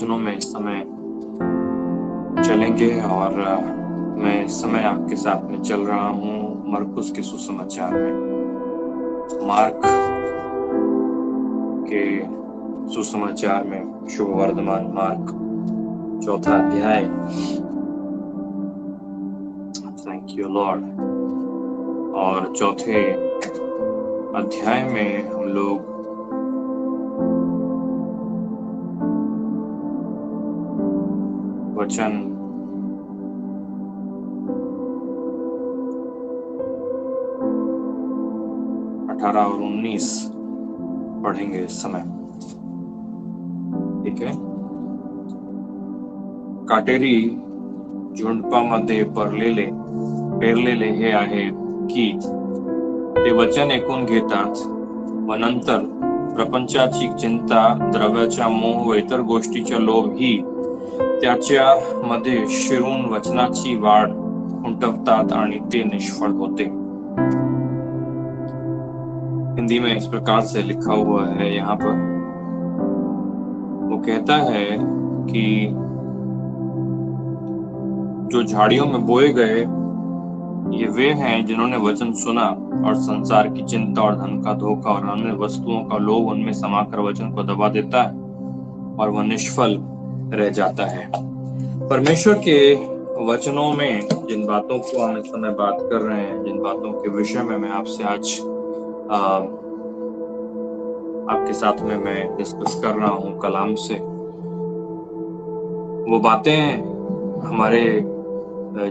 वचनों में इस समय चलेंगे और मैं इस समय आपके साथ में चल रहा हूँ मरकुस के सुसमाचार में। मार्क के सुसमाचार में शुभ वर्तमान मार्क 4 अध्याय। Thank you Lord. और 4 अध्याय में हम लोग वचन 18 और 19 पढ़ेंगे इस समय। ठीक है। काटेरी झुंडपामध्ये पेरलेले हे आहे की ते वचन ऐकून घेतात व नंतर प्रपंचाची चिंता, द्रव्याचा मोह व इतर गोष्टीचा लोभ ही त्याच्या मध्ये शिरून वचनाची वाढ खुंटवतात आणि ते निष्फळ होते। हिंदी में इस प्रकार से लिखा हुआ है यहाँ पर। वो कहता है कि जो झाड़ियों में बोए गए ये वे हैं जिन्होंने वचन सुना और संसार की चिंता और धन का धोखा और अन्य वस्तुओं का लोभ उनमें समाकर वचन को दबा देता है और वह निष्फल रह जाता है। परमेश्वर के वचनों में जिन बातों को हम इस समय बात कर रहे हैं, जिन बातों के विषय में मैं आपसे आज आपके साथ में मैं डिस्कस कर रहा हूँ कलाम से, वो बातें हमारे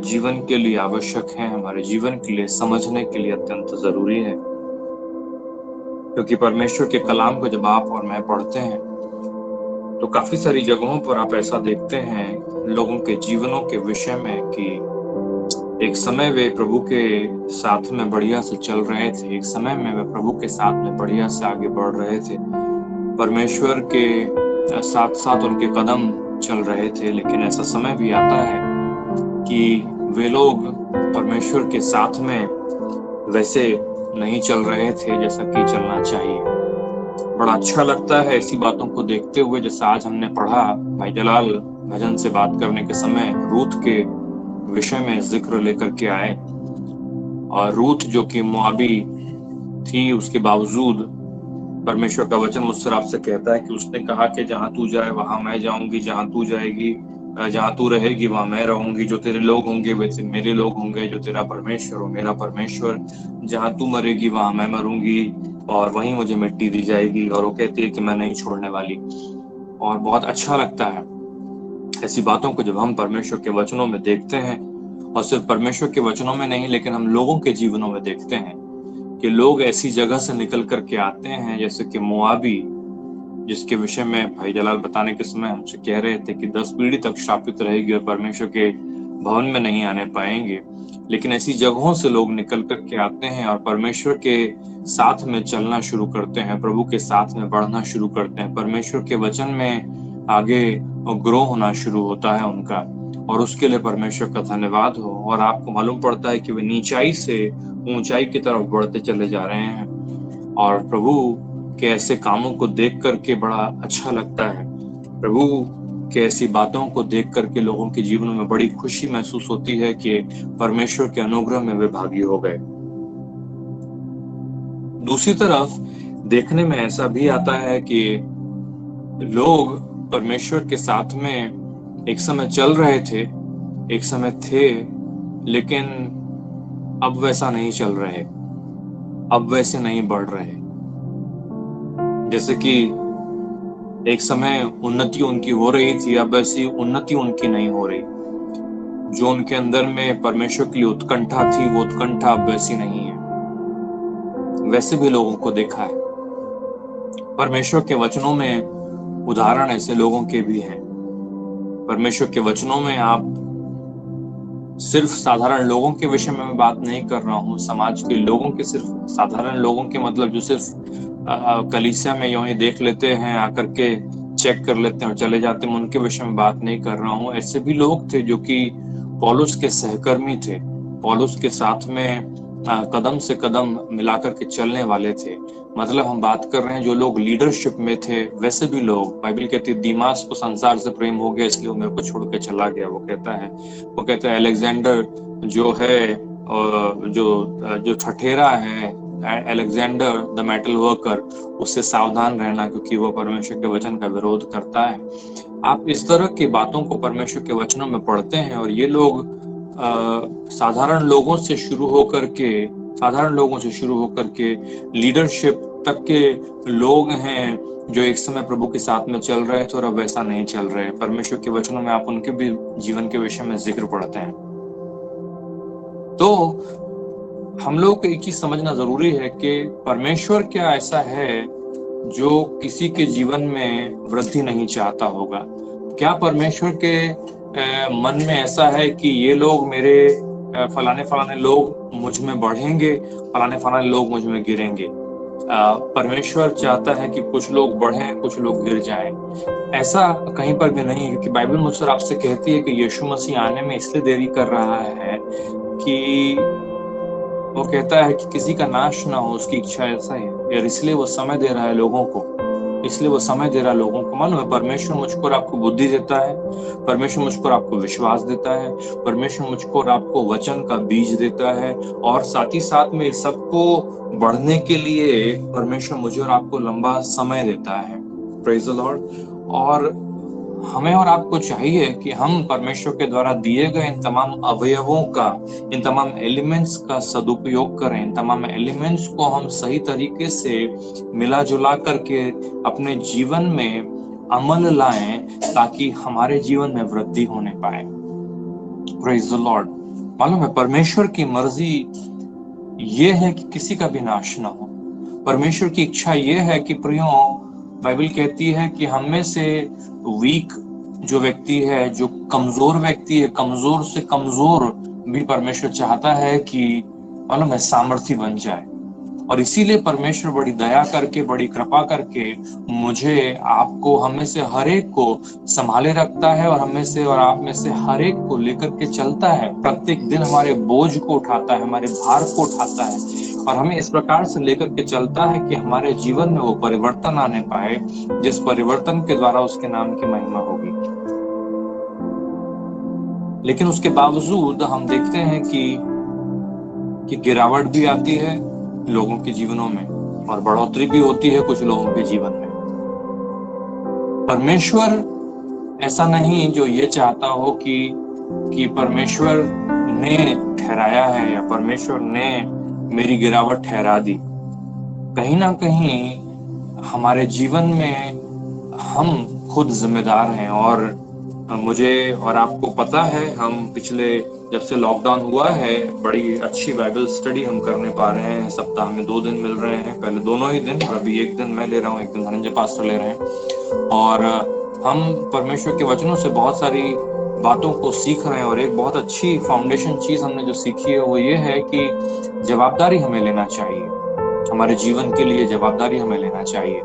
जीवन के लिए आवश्यक हैं, हमारे जीवन के लिए समझने के लिए अत्यंत जरूरी है। क्योंकि परमेश्वर के कलाम को जब आप और मैं पढ़ते हैं तो काफी सारी जगहों पर आप ऐसा देखते हैं लोगों के जीवनों के विषय में कि एक समय वे प्रभु के साथ में बढ़िया से चल रहे थे, एक समय में वे प्रभु के साथ में बढ़िया से आगे बढ़ रहे थे, परमेश्वर के साथ साथ उनके कदम चल रहे थे। लेकिन ऐसा समय भी आता है कि वे लोग परमेश्वर के साथ में वैसे नहीं चल रहे थे जैसा कि चलना चाहिए। बड़ा अच्छा लगता है ऐसी बातों को देखते हुए, जैसा आज हमने पढ़ा भाई जलाल भजन से बात करने के समय रूथ के विषय में जिक्र लेकर के आए। और रूथ जो कि मोआबी थी, उसके बावजूद परमेश्वर का वचन मुझसे आपसे कहता है कि उसने कहा कि जहां तू जाए वहां मैं जाऊंगी, जहां तू जाएगी, जहां तू रहेगी वहां मैं रहूंगी, जो तेरे लोग होंगे वैसे मेरे लोग होंगे, जो तेरा परमेश्वर हो मेरा परमेश्वर, जहां तू मरेगी वहां मैं मरूंगी और वहीं मुझे मिट्टी दी जाएगी। और वो कहती है कि मैं नहीं छोड़ने वाली। और बहुत अच्छा लगता है ऐसी बातों को जब हम परमेश्वर के वचनों में देखते हैं, और सिर्फ परमेश्वर के वचनों में नहीं लेकिन हम लोगों के जीवनों में देखते हैं कि लोग ऐसी जगह से निकल करके आते हैं जैसे कि मोआबी, जिसके विषय में भाई जलाल बताने के समय हमसे कह रहे थे कि 10 पीढ़ी तक श्रापित रहेगी और परमेश्वर के भवन में नहीं आने पाएंगे। लेकिन ऐसी जगहों से लोग निकल करके आते हैं और परमेश्वर के साथ में चलना शुरू करते हैं, प्रभु के साथ में बढ़ना शुरू करते हैं, परमेश्वर के वचन में आगे ग्रो होना शुरू होता है उनका। और उसके लिए परमेश्वर का धन्यवाद हो। और आपको मालूम पड़ता है कि वे नीचाई से ऊंचाई की तरफ बढ़ते चले जा रहे हैं। और प्रभु के ऐसे कामों को देख करके बड़ा अच्छा लगता है। प्रभु के ऐसी बातों को देख करके लोगों के जीवन में बड़ी खुशी महसूस होती है कि परमेश्वर के अनुग्रह में वे भागी हो गए। दूसरी तरफ देखने में ऐसा भी आता है कि लोग परमेश्वर के साथ में एक समय चल रहे थे, एक समय थे, लेकिन अब वैसा नहीं चल रहे, अब वैसे नहीं बढ़ रहे। जैसे कि एक समय उन्नति उनकी हो रही थी, अब वैसी उन्नति उनकी नहीं हो रही। जो उनके अंदर में परमेश्वर के लिए उत्कंठा थी वो उत्कंठा अब वैसी नहीं है। वैसे भी लोगों को देखा है। परमेश्वर के वचनों में उदाहरण ऐसे लोगों के भी हैं। परमेश्वर के वचनों में आप सिर्फ साधारण लोगों के विषय में मैं बात नहीं कर रहा हूँ, समाज के लोगों के, सिर्फ साधारण लोगों के मतलब जो सिर्फ कलीसिया में यूं ही देख लेते हैं, आकर के चेक कर लेते हैं और चले जाते हैं, उनके विषय में बात नहीं कर रहा हूँ। ऐसे भी लोग थे जो कि पौलुस के सहकर्मी थे, पौलुस के साथ में कदम से कदम मिलाकर के चलने वाले थे। मतलब हम बात कर रहे हैं जो लोग लीडरशिप में थे, वैसे भी लोग, बाइबल कहती है दीमास को संसार से प्रेम हो गया इसलिए वो मेरे को छोड़ के चला गया। वो कहता है अलेक्जेंडर जो है, जो ठठेरा है, अलेक्जेंडर द मेटल वर्कर, उससे सावधान रहना क्योंकि वो परमेश्वर के वचन का विरोध करता है। आप इस तरह की बातों को परमेश्वर के वचनों में पढ़ते हैं और ये लोग साधारण लोगों से शुरू होकर के लीडरशिप तक के लोग हैं जो एक समय प्रभु के साथ में चल रहे थे और अब वैसा नहीं चल रहे। परमेश्वर के वचनों में आप उनके भी जीवन के विषय में जिक्र पढ़ते हैं। तो हम लोग को एक चीज समझना जरूरी है कि परमेश्वर क्या ऐसा है जो किसी के जीवन में वृद्धि नहीं चाहता होगा? क्या परमेश्वर के मन में ऐसा है कि ये लोग मेरे फलाने लोग मुझ में बढ़ेंगे, फलाने लोग मुझ में गिरेंगे? परमेश्वर चाहता है कि कुछ लोग बढ़ें, कुछ लोग गिर जाएं। ऐसा कहीं पर भी नहीं है, क्योंकि बाइबल मुझसे आपसे कहती है कि यीशु मसीह आने में इसलिए देरी कर रहा है कि वो कहता है कि किसी का नाश ना हो, उसकी इच्छा ऐसा है, और इसलिए वो समय दे रहा है लोगों को। मालूम है, परमेश्वर मुझको और आपको बुद्धि देता है, परमेश्वर मुझको और आपको विश्वास देता है, परमेश्वर मुझको और आपको वचन का बीज देता है, और साथ ही साथ में सबको बढ़ने के लिए परमेश्वर मुझे और आपको लंबा समय देता है। Praise the Lord. और हमें और आपको चाहिए कि हम परमेश्वर के द्वारा दिए गए इन तमाम अवयवों का, इन तमाम एलिमेंट्स का सदुपयोग करें, इन तमाम एलिमेंट्स को हम सही तरीके से मिला जुला करके अपने जीवन में अमल लाएं ताकि हमारे जीवन में वृद्धि होने पाए। Praise the Lord. मालूम है, परमेश्वर की मर्जी ये है कि किसी का भी नाश ना हो। परमेश्वर की इच्छा ये है कि प्रियो, बाइबल कहती है कि हम में से वीक जो व्यक्ति है, जो कमजोर व्यक्ति है, कमजोर से कमजोर भी परमेश्वर चाहता है कि मालूम है सामर्थी बन जाए। और इसीलिए परमेश्वर बड़ी दया करके, बड़ी कृपा करके मुझे, आपको, हमें से हर एक को संभाले रखता है, और हमें से और आप में से हर एक को लेकर के चलता है। प्रत्येक दिन हमारे बोझ को उठाता है, हमारे भार को उठाता है, और हमें इस प्रकार से लेकर के चलता है कि हमारे जीवन में वो परिवर्तन आने पाए, जिस परिवर्तन के द्वारा उसके नाम की महिमा होगी। लेकिन उसके बावजूद हम देखते हैं कि गिरावट भी आती है लोगों के जीवनों में, और बढ़ोतरी भी होती है कुछ लोगों के जीवन में। परमेश्वर ऐसा नहीं जो ये चाहता हो कि परमेश्वर ने ठहराया है या परमेश्वर ने मेरी गिरावट ठहरा दी। कहीं ना कहीं हमारे जीवन में हम खुद जिम्मेदार हैं। और मुझे और आपको पता है, हम पिछले, जब से लॉकडाउन हुआ है, बड़ी अच्छी बाइबल स्टडी हम करने पा रहे हैं। सप्ताह में 2 दिन मिल रहे हैं, पहले दोनों ही दिन, और अभी एक दिन मैं ले रहा हूँ, एक दिन धनंजय पास्टर ले रहे हैं। और हम परमेश्वर के वचनों से बहुत सारी बातों को सीख रहे हैं। और एक बहुत अच्छी फाउंडेशन चीज हमने जो सीखी है वो ये है कि जवाबदारी हमें लेना चाहिए, हमारे जीवन के लिए जवाबदारी हमें लेना चाहिए।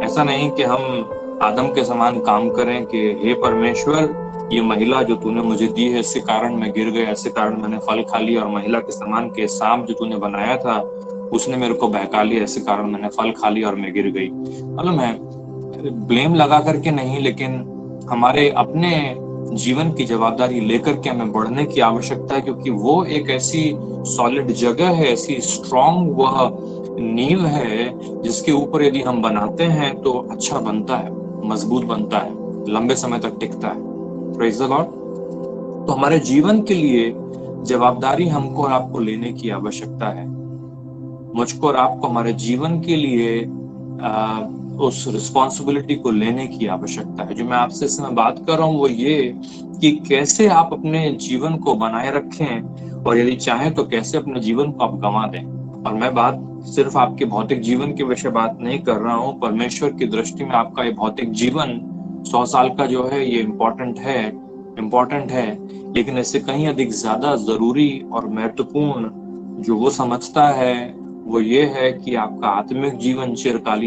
ऐसा नहीं कि हम आदम के समान काम करें कि हे परमेश्वर, ये महिला जो तूने मुझे दी है, इसके कारण मैं गिर गया, इसके कारण मैंने फल खा लिया, और महिला के समान के सांप जो तूने बनाया था उसने मेरे को बहका लिया, इसके कारण मैंने फल खा लिया और मैं गिर गई। मालूम है, ब्लेम लगा करके नहीं, लेकिन हमारे अपने जीवन की जवाबदारी लेकर के हमें बढ़ने की आवश्यकता है, क्योंकि वो एक ऐसी सॉलिड जगह है, ऐसी स्ट्रॉन्ग वह नींव है जिसके ऊपर यदि हम बनाते हैं तो अच्छा बनता है, मजबूत बनता है, लंबे समय तक टिकता है। Praise the Lord. तो हमारे जीवन के लिए जवाबदारी हमको और आपको लेने की आवश्यकता है। मुझको और आपको हमारे जीवन के लिए उस रिस्पॉन्सिबिलिटी को लेने की आवश्यकता है। जो मैं आपसे इस समय बात कर रहा हूँ वो ये कि कैसे आप अपने जीवन को बनाए रखें, और यदि चाहें तो कैसे अपने जीवन को आप गंवा दें। और मैं बात सिर्फ आपके भौतिक जीवन के विषय बात नहीं कर रहा हूँ। परमेश्वर की दृष्टि में आपका ये भौतिक जीवन 100 साल का जो है ये इम्पोर्टेंट है, लेकिन इससे कहीं अधिक ज्यादा जरूरी और महत्वपूर्ण जो वो समझता है वो ये है कि आपका आत्मिक जीवन चिरकाल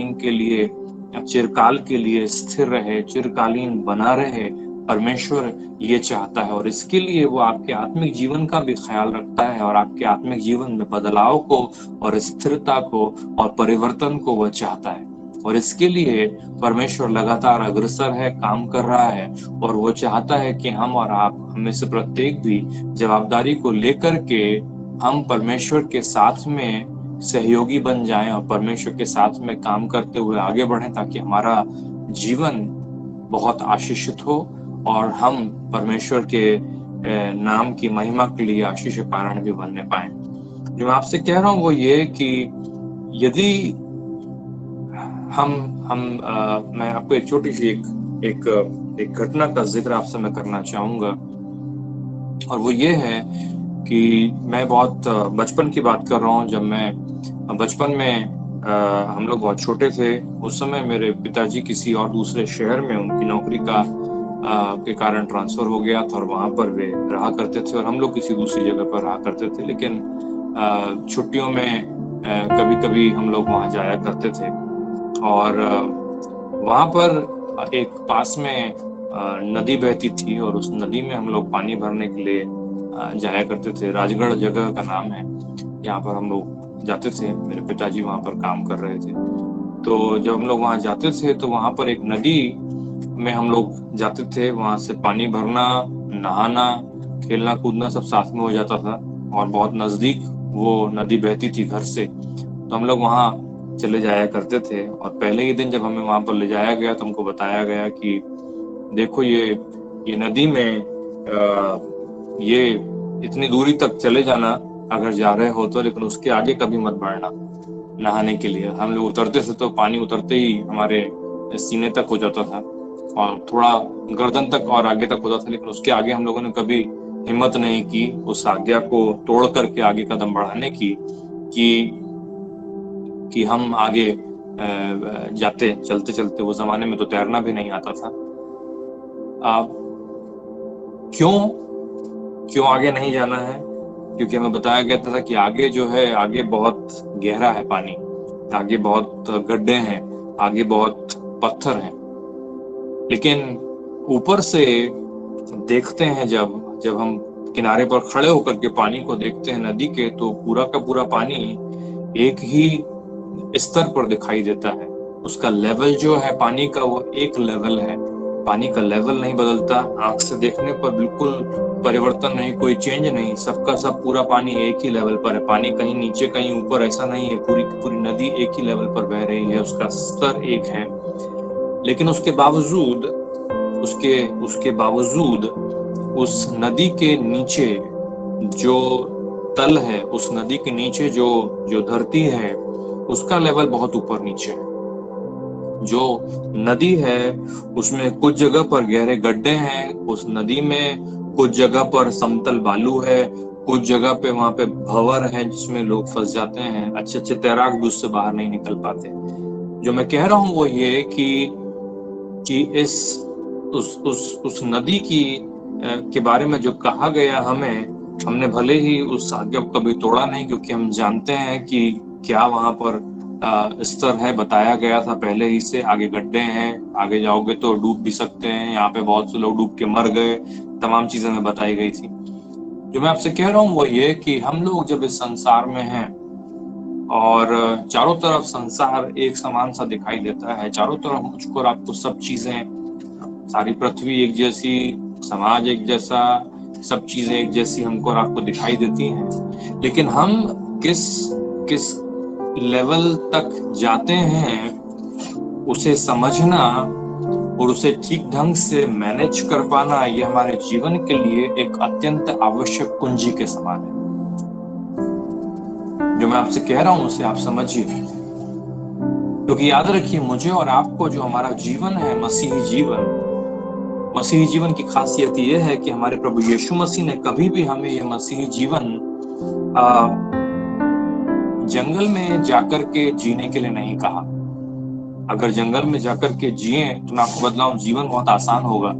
के लिए स्थिर रहे, चिरकालीन बना रहे। परमेश्वर ये चाहता है, और इसके लिए वो आपके आत्मिक जीवन का भी ख्याल रखता है और आपके आत्मिक जीवन में बदलाव को और स्थिरता को और परिवर्तन को वह चाहता है। और इसके लिए परमेश्वर लगातार अग्रसर है, काम कर रहा है, और वो चाहता है कि हम और आप, हमें से प्रत्येक भी जवाबदारी को लेकर के हम परमेश्वर के साथ में सहयोगी बन जाएं और परमेश्वर के साथ में काम करते हुए आगे बढ़ें, ताकि हमारा जीवन बहुत आशीषित हो और हम परमेश्वर के नाम की महिमा के लिए आशीष कारण भी बनने पाए। जो मैं आपसे कह रहा हूँ वो ये कि यदि मैं आपको एक छोटी सी एक घटना का जिक्र आपसे मैं करना चाहूंगा, और वो ये है कि मैं बहुत बचपन की बात कर रहा हूँ। जब मैं बचपन में हम लोग बहुत छोटे थे, उस समय मेरे पिताजी किसी और दूसरे शहर में उनकी नौकरी के कारण ट्रांसफर हो गया था और वहां पर वे रहा करते थे और हम लोग किसी दूसरी जगह पर रहा करते थे। लेकिन छुट्टियों में कभी कभी हम लोग वहां जाया करते थे और वहां पर एक पास में नदी बहती थी और उस नदी में हम लोग पानी भरने के लिए जाया करते थे। राजगढ़ जगह का नाम है, यहाँ पर हम लोग जाते थे। मेरे पिताजी वहां पर काम कर रहे थे, तो जब हम लोग वहां जाते थे तो वहां पर एक नदी में हम लोग जाते थे। वहां से पानी भरना, नहाना, खेलना कूदना सब साथ में हो जाता था और बहुत नजदीक वो नदी बहती थी घर से, तो हम लोग वहां चले जाया करते थे। और पहले ही दिन जब हमें वहां पर ले जाया गया तो हमको बताया गया कि देखो ये नदी में ये इतनी दूरी तक चले जाना अगर जा रहे हो तो, लेकिन उसके आगे कभी मत बढ़ना नहाने के लिए। हम लोग उतरते थे तो पानी उतरते ही हमारे सीने तक हो जाता था और थोड़ा गर्दन तक और आगे तक होता था, लेकिन उसके आगे हम लोगों ने कभी हिम्मत नहीं की उस आज्ञा को तोड़ करके आगे कदम बढ़ाने की कि हम आगे चलते चलते। वो जमाने में तो तैरना भी नहीं आता था। क्यों आगे नहीं जाना है? क्योंकि हमें बताया गया था कि आगे जो है, आगे बहुत गहरा है पानी, आगे बहुत गड्ढे हैं, आगे बहुत पत्थर हैं। लेकिन ऊपर से देखते हैं, जब हम किनारे पर खड़े होकर के पानी को देखते हैं नदी के, तो पूरा का पूरा पानी एक ही स्तर पर दिखाई देता है। उसका लेवल जो है पानी का, वो एक लेवल है। पानी का लेवल नहीं बदलता, आंख से देखने पर बिल्कुल परिवर्तन नहीं, कोई चेंज नहीं, सबका सब पूरा पानी एक ही लेवल पर है। पानी कहीं नीचे कहीं ऊपर ऐसा नहीं है, पूरी पूरी नदी एक ही लेवल पर बह रही है, उसका स्तर एक है। लेकिन उसके बावजूद उस नदी के नीचे जो तल है, उस नदी के नीचे जो धरती है, उसका लेवल बहुत ऊपर नीचे है। जो नदी है उसमें कुछ जगह पर गहरे गड्ढे हैं, उस नदी में कुछ जगह पर समतल बालू है, कुछ जगह पे वहां पे भंवर है जिसमें लोग फंस जाते हैं, अच्छे तैराक भी उससे बाहर नहीं निकल पाते। जो मैं कह रहा हूं वो ये कि उस नदी के बारे में जो कहा गया हमने भले ही उस आज्ञा को कभी तोड़ा नहीं, क्योंकि हम जानते हैं कि क्या वहां पर स्तर है, बताया गया था पहले ही से। आगे गड्ढे हैं, आगे जाओगे तो डूब भी सकते हैं, यहाँ पे बहुत से लोग डूब के मर गए, तमाम चीजें हमें बताई गई थी। जो मैं आपसे कह रहा हूँ वो ये कि हम लोग जब इस संसार में हैं और चारों तरफ संसार एक समान सा दिखाई देता है, चारों तरफ मुझको और आपको सब चीजें, सारी पृथ्वी एक जैसी, समाज एक जैसा, सब चीजें एक जैसी हमको और आपको दिखाई देती हैं। लेकिन हम किस लेवल तक जाते हैं उसे समझना और उसे ठीक ढंग से मैनेज कर पाना, ये हमारे जीवन के लिए एक अत्यंत आवश्यक कुंजी के समान है। जो मैं आपसे कह रहा हूं उसे आप समझिए, क्योंकि याद रखिए, मुझे और आपको जो हमारा जीवन है, मसीही जीवन की खासियत ये है कि हमारे प्रभु यीशु मसीह ने कभी भी हमें ये मसीही जीवन जंगल में जाकर के जीने के लिए नहीं कहा। अगर जंगल में जाकर के जिए तो मैं आपको बतलाऊं, जीवन बहुत आसान होगा।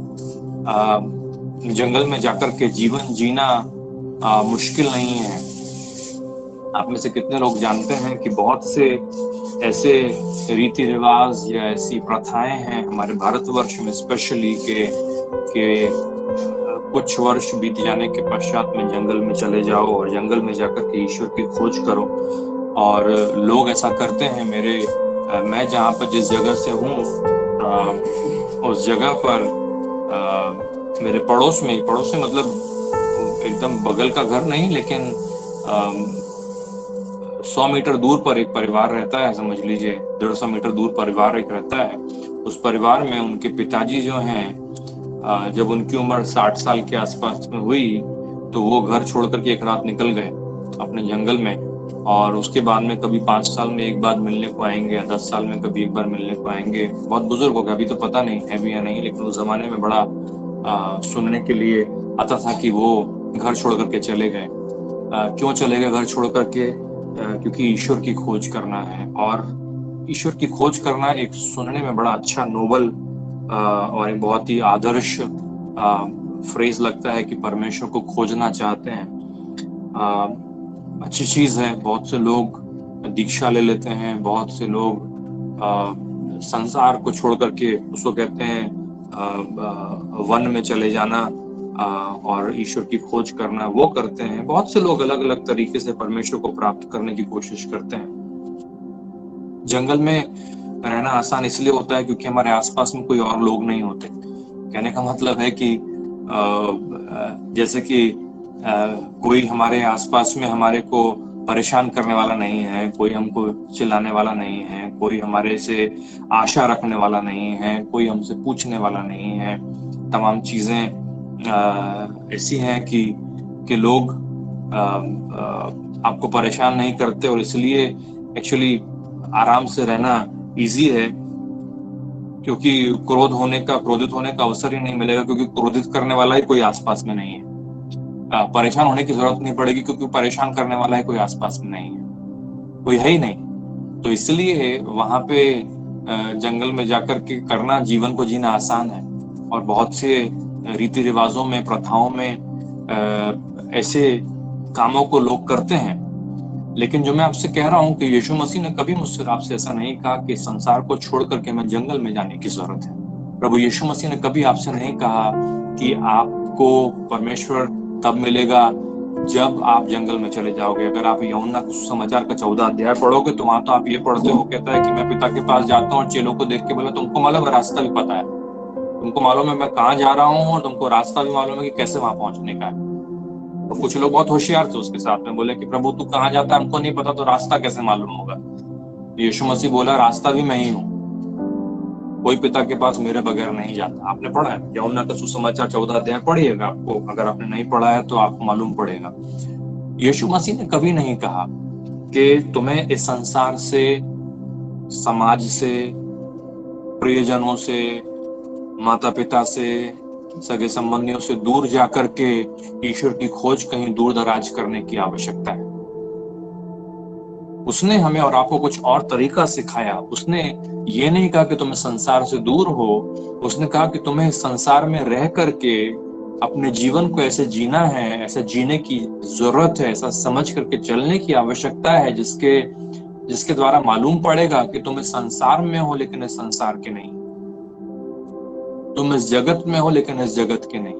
जंगल में जाकर के जीवन जीना मुश्किल नहीं है। आप में से कितने लोग जानते हैं कि बहुत से ऐसे रीति रिवाज या ऐसी प्रथाएं हैं हमारे भारतवर्ष में स्पेशली के कुछ वर्ष बीत जाने के पश्चात में जंगल में चले जाओ और जंगल में जाकर के ईश्वर की खोज करो। और लोग ऐसा करते हैं। मैं जहाँ पर जिस जगह से हूँ उस जगह पर मेरे पड़ोस में मतलब एकदम बगल का घर नहीं, लेकिन 100 मीटर दूर पर एक परिवार रहता है, समझ लीजिए 150 मीटर दूर परिवार एक रहता है। उस परिवार में उनके पिताजी जो हैं, जब उनकी उम्र 60 साल के आसपास में हुई तो वो घर छोड़ करके एक रात निकल गए अपने जंगल में, और उसके बाद में कभी 5 साल में एक बार मिलने को आएंगे या 10 साल में कभी एक बार मिलने को आएंगे। बहुत बुजुर्ग हो गए, अभी तो पता नहीं है भी या नहीं, लेकिन उस जमाने में बड़ा सुनने के लिए आता था कि वो घर छोड़ करके चले गए। क्यों चले गए घर छोड़ करके? क्योंकि ईश्वर की खोज करना है। और ईश्वर की खोज करना एक सुनने में बड़ा अच्छा, नोबल और एक बहुत ही आदर्श फ्रेज लगता है कि परमेश्वर को खोजना चाहते हैं। अच्छी चीज है। बहुत से लोग दीक्षा ले लेते हैं, बहुत से लोग संसार को छोड़ करके, उसको कहते हैं वन में चले जाना और ईश्वर की खोज करना, वो करते हैं। बहुत से लोग अलग अलग तरीके से परमेश्वर को प्राप्त करने की कोशिश करते हैं। जंगल में रहना आसान इसलिए होता है क्योंकि हमारे आसपास में कोई और लोग नहीं होते। कहने का मतलब है कि जैसे कि कोई हमारे आसपास में हमारे को परेशान करने वाला नहीं है, कोई हमको चिल्लाने वाला नहीं है, कोई हमारे से आशा रखने वाला नहीं है, कोई हमसे पूछने वाला नहीं है। तमाम चीजें ऐसी हैं कि लोग आपको परेशान नहीं करते, और इसलिए एक्चुअली आराम से रहना इजी है, क्योंकि क्रोधित होने का अवसर ही नहीं मिलेगा, क्योंकि क्रोधित करने वाला ही कोई आसपास में नहीं है। परेशान होने की जरूरत नहीं पड़ेगी क्योंकि परेशान करने वाला ही कोई आसपास में नहीं है, कोई है ही नहीं। तो इसलिए वहां पे जंगल में जाकर के करना, जीवन को जीना आसान है। और बहुत से रीति रिवाजों में, प्रथाओं में ऐसे कामों को लोग करते हैं। लेकिन जो मैं आपसे कह रहा हूं कि यीशु मसीह ने कभी मुझसे आपसे ऐसा नहीं कहा कि संसार को छोड़ करके मैं जंगल में जाने की जरूरत है। प्रभु यीशु मसीह ने कभी आपसे नहीं कहा कि आपको परमेश्वर तब मिलेगा जब आप जंगल में चले जाओगे। अगर आप यूहन्ना सुसमाचार का 14 अध्याय पढ़ोगे तो वहां तो आप ये पढ़ते हो, कहता है कि मैं पिता के पास जाता हूँ और चेलों को देख के बोला तुमको मालूम है, रास्ता भी पता है, तुमको मालूम है मैं कहाँ जा रहा हूँ, और तुमको रास्ता भी मालूम है कि कैसे वहां पहुंचने का है। तो कुछ लोग बहुत होशियार थे उसके साथ में, बोले कि प्रभु तू कहाँ जाता है हमको नहीं पता, तो रास्ता कैसे मालूम होगा? यीशु मसीह बोला रास्ता भी मैं ही हूँ, कोई पिता के पास मेरे बगैर नहीं जाता। आपने पढ़ा है यूहन्ना का सुसमाचार 14 अध्याय, पढ़िएगा, आपको अगर आपने नहीं पढ़ा है तो आपको मालूम पड़ेगा। यीशु मसीह ने कभी नहीं कहा कि तुम्हें इस संसार से, समाज से, प्रियजनों से, माता पिता से, सगे संबंधियों से दूर जाकर के ईश्वर की खोज कहीं दूर दराज करने की आवश्यकता है। उसने हमें और आपको कुछ और तरीका सिखाया। उसने ये नहीं कहा कि तुम्हें संसार से दूर हो, उसने कहा कि तुम्हें संसार में रह करके अपने जीवन को ऐसे जीना है, ऐसे जीने की जरूरत है, ऐसा समझ करके चलने की आवश्यकता है जिसके द्वारा मालूम पड़ेगा कि तुम इस संसार में हो लेकिन इस संसार के नहीं, तुम इस जगत में हो लेकिन इस जगत के नहीं,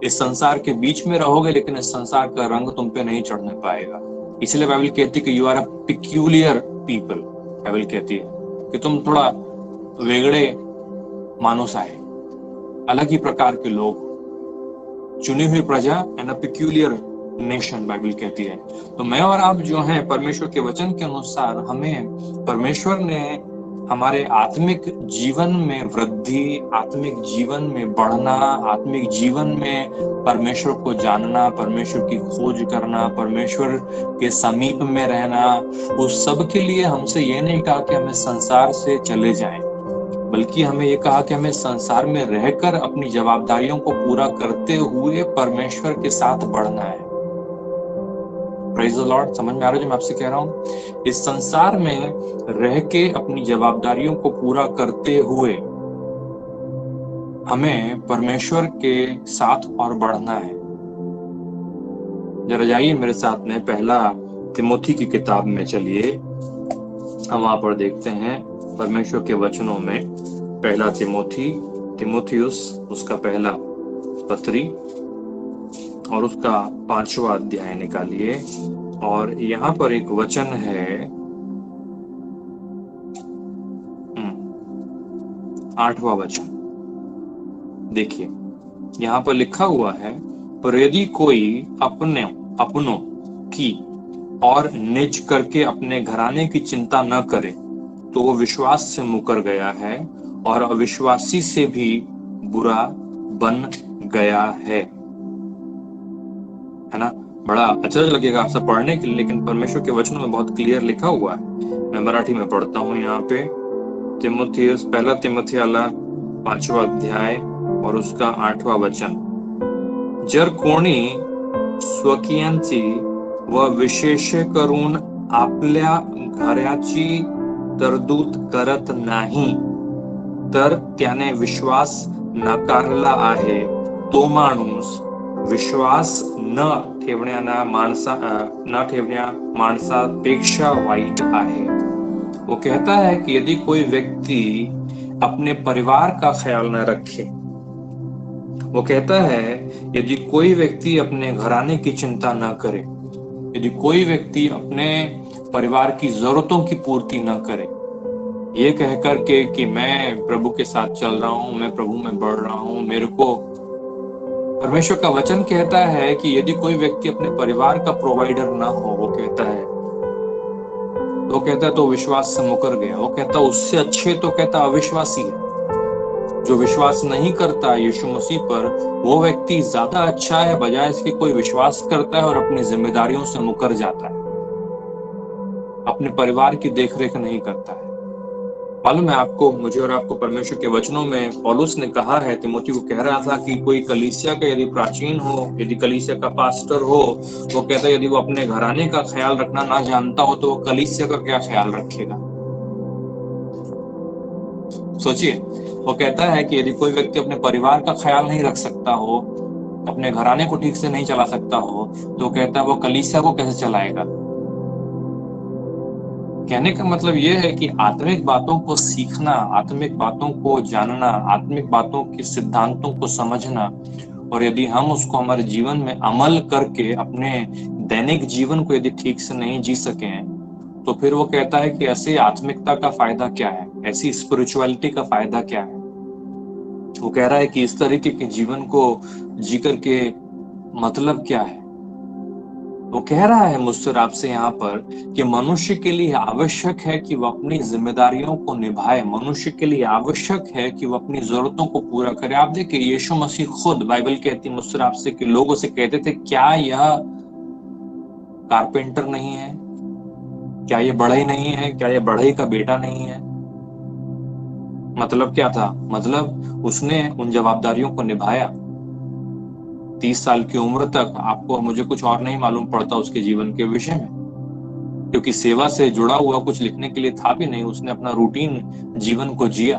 इस संसार के बीच में रहोगे लेकिन इस संसार का रंग तुम पे नहीं चढ़ने पाएगा। इसलिए बाइबल कहती है कि you are a peculiar people. Bible कहती है कि तुम थोड़ा वेगड़े मानुस आए, अलग ही प्रकार के लोग, चुनी हुई प्रजा, and a peculiar nation, Bible कहती है। तो मैं और आप जो हैं, परमेश्वर के वचन के अनुसार हमें परमेश्वर ने हमारे आत्मिक जीवन में वृद्धि, आत्मिक जीवन में बढ़ना, आत्मिक जीवन में परमेश्वर को जानना, परमेश्वर की खोज करना, परमेश्वर के समीप में रहना, उस सब के लिए हमसे ये नहीं कहा कि हमें संसार से चले जाएं, बल्कि हमें ये कहा कि हमें संसार में रहकर अपनी जवाबदारियों को पूरा करते हुए परमेश्वर के साथ बढ़ना है। Praise the Lord. समझ में आ रहा है जो मैं आपसे कह रहा हूँ? इस संसार में रह के अपनी जवाबदारियों को पूरा करते हुए हमें परमेश्वर के साथ और बढ़ना है। जरा जाइए मेरे साथ में पहला तिमोथी की किताब में, चलिए हम वहां पर देखते हैं परमेश्वर के वचनों में। पहला तिमोथियुस, उसका पहला पत्री और उसका 5वां अध्याय निकालिए, और यहाँ पर एक वचन है 8वां वचन। देखिए यहाँ पर लिखा हुआ है, पर यदि कोई अपनों की और निज करके अपने घराने की चिंता न करे तो वो विश्वास से मुकर गया है और अविश्वासी से भी बुरा बन गया है ना। बड़ा अच्छा लगेगा आपसे पढ़ने के लिए, लेकिन परमेश्वर के वचनों में बहुत क्लियर लिखा हुआ है। मैं मराठी में पढ़ता हूँ यहाँ पे, पहला तिमुथियाला 5वां अध्याय और उसका 8वां वचन। जर कोणी स्वकीयांची व विशेष करून आपल्या घराची तरतूद करत नाही तर त्याने विश्वास नाकारला आहे, तो माणूस विश्वास न ठेवण्या माणसापेक्षा वाईट आहे। वो कहता है कि यदि कोई व्यक्ति अपने परिवार का ख्याल न रखे, वो कहता है यदि कोई व्यक्ति अपने घराने की चिंता न करे, यदि कोई व्यक्ति अपने परिवार की जरूरतों की पूर्ति न करे, ये कह करके कि मैं प्रभु के साथ चल रहा हूं, मैं प्रभु में बढ़ रहा हूं, मेरे को परमेश्वर का वचन कहता है कि यदि कोई व्यक्ति अपने परिवार का प्रोवाइडर ना हो, वो कहता है तो विश्वास से मुकर गया। वो कहता उससे अच्छे तो कहता अविश्वासी है। जो विश्वास नहीं करता यीशु मसीह पर, वो व्यक्ति ज्यादा अच्छा है बजाय इसके कोई विश्वास करता है और अपनी जिम्मेदारियों से मुकर जाता है, अपने परिवार की देखरेख नहीं करता है। मालूम है आपको, मुझे और आपको, परमेश्वर के वचनों में पौलुस ने कहा है, तिमोथी को कह रहा था कि कोई कलीसिया का यदि प्राचीन हो, यदि कलीसिया का पास्टर हो, वो कहता है यदि वो अपने घराने का ख्याल रखना ना जानता हो तो वो कलीसिया का क्या ख्याल रखेगा। सोचिए, वो कहता है कि यदि कोई व्यक्ति अपने परिवार का ख्याल नहीं रख सकता हो, अपने घराने को ठीक से नहीं चला सकता हो, तो कहता है वो कलीसिया को कैसे चलाएगा। कहने का मतलब यह है कि आत्मिक बातों को सीखना, आत्मिक बातों को जानना, आत्मिक बातों के सिद्धांतों को समझना, और यदि हम उसको हमारे जीवन में अमल करके अपने दैनिक जीवन को यदि ठीक से नहीं जी सके, तो फिर वो कहता है कि ऐसी आत्मिकता का फायदा क्या है, ऐसी स्पिरिचुअलिटी का फायदा क्या है। वो कह रहा है कि इस तरीके के जीवन को जी करके मतलब क्या है। वो कह रहा है मुझसे और आपसे यहाँ पर कि मनुष्य के लिए आवश्यक है कि वो अपनी जिम्मेदारियों को निभाए, मनुष्य के लिए आवश्यक है कि वो अपनी जरूरतों को पूरा करे। आप देखिए, यीशु मसीह खुद, बाइबल कहती है मुझसे और आपसे कि लोगों से कहते थे, क्या यह कारपेंटर नहीं है, क्या ये बढ़ई नहीं है, क्या ये बढ़ई का बेटा नहीं है। मतलब क्या था? मतलब उसने उन जवाबदारियों को निभाया। 30 साल की उम्र तक आपको और मुझे कुछ और नहीं मालूम पड़ता उसके जीवन के विषय में, क्योंकि सेवा से जुड़ा हुआ कुछ लिखने के लिए था भी नहीं। उसने अपना रूटीन जीवन को जिया।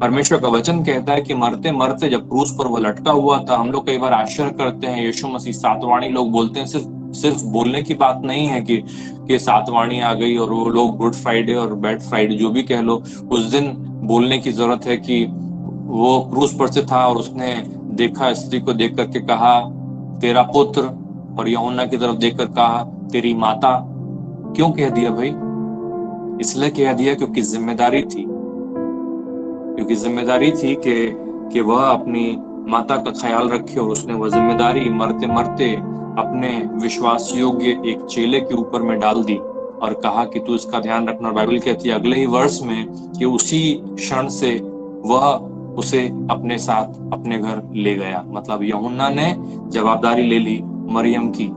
परमेश्वर का वचन कहता है कि मरते मरते जब क्रूस पर वो लटका हुआ था, हम लोग कई बार आश्चर्य करते हैं, यीशु मसीह सातवाणी, लोग बोलते हैं, सिर्फ बोलने की बात नहीं है कि सातवाणी आ गई और वो लोग गुड फ्राइडे और बैड फ्राइडे जो भी कह लो, उस दिन बोलने की जरूरत है कि वो क्रूस पर से था और उसने देखा, स्त्री को देख करके कहा तेरा पुत्र, और यूहन्ना की तरफ देखकर कहा तेरी माता। क्यों कह दिया भाई? इसलिए कह दिया क्योंकि जिम्मेदारी थी, कि वह अपनी माता का ख्याल रखे, और उसने वह जिम्मेदारी मरते मरते अपने विश्वास योग्य एक चेले के ऊपर में डाल दी और कहा कि तू इसका ध्यान रखना। और बाइबल कहती है अगले ही वर्ष में कि उसी क्षण से वह उसे अपने साथ अपने घर ले गया। मतलब यूहन्ना ने जवाबदारी ले ली मरियम की।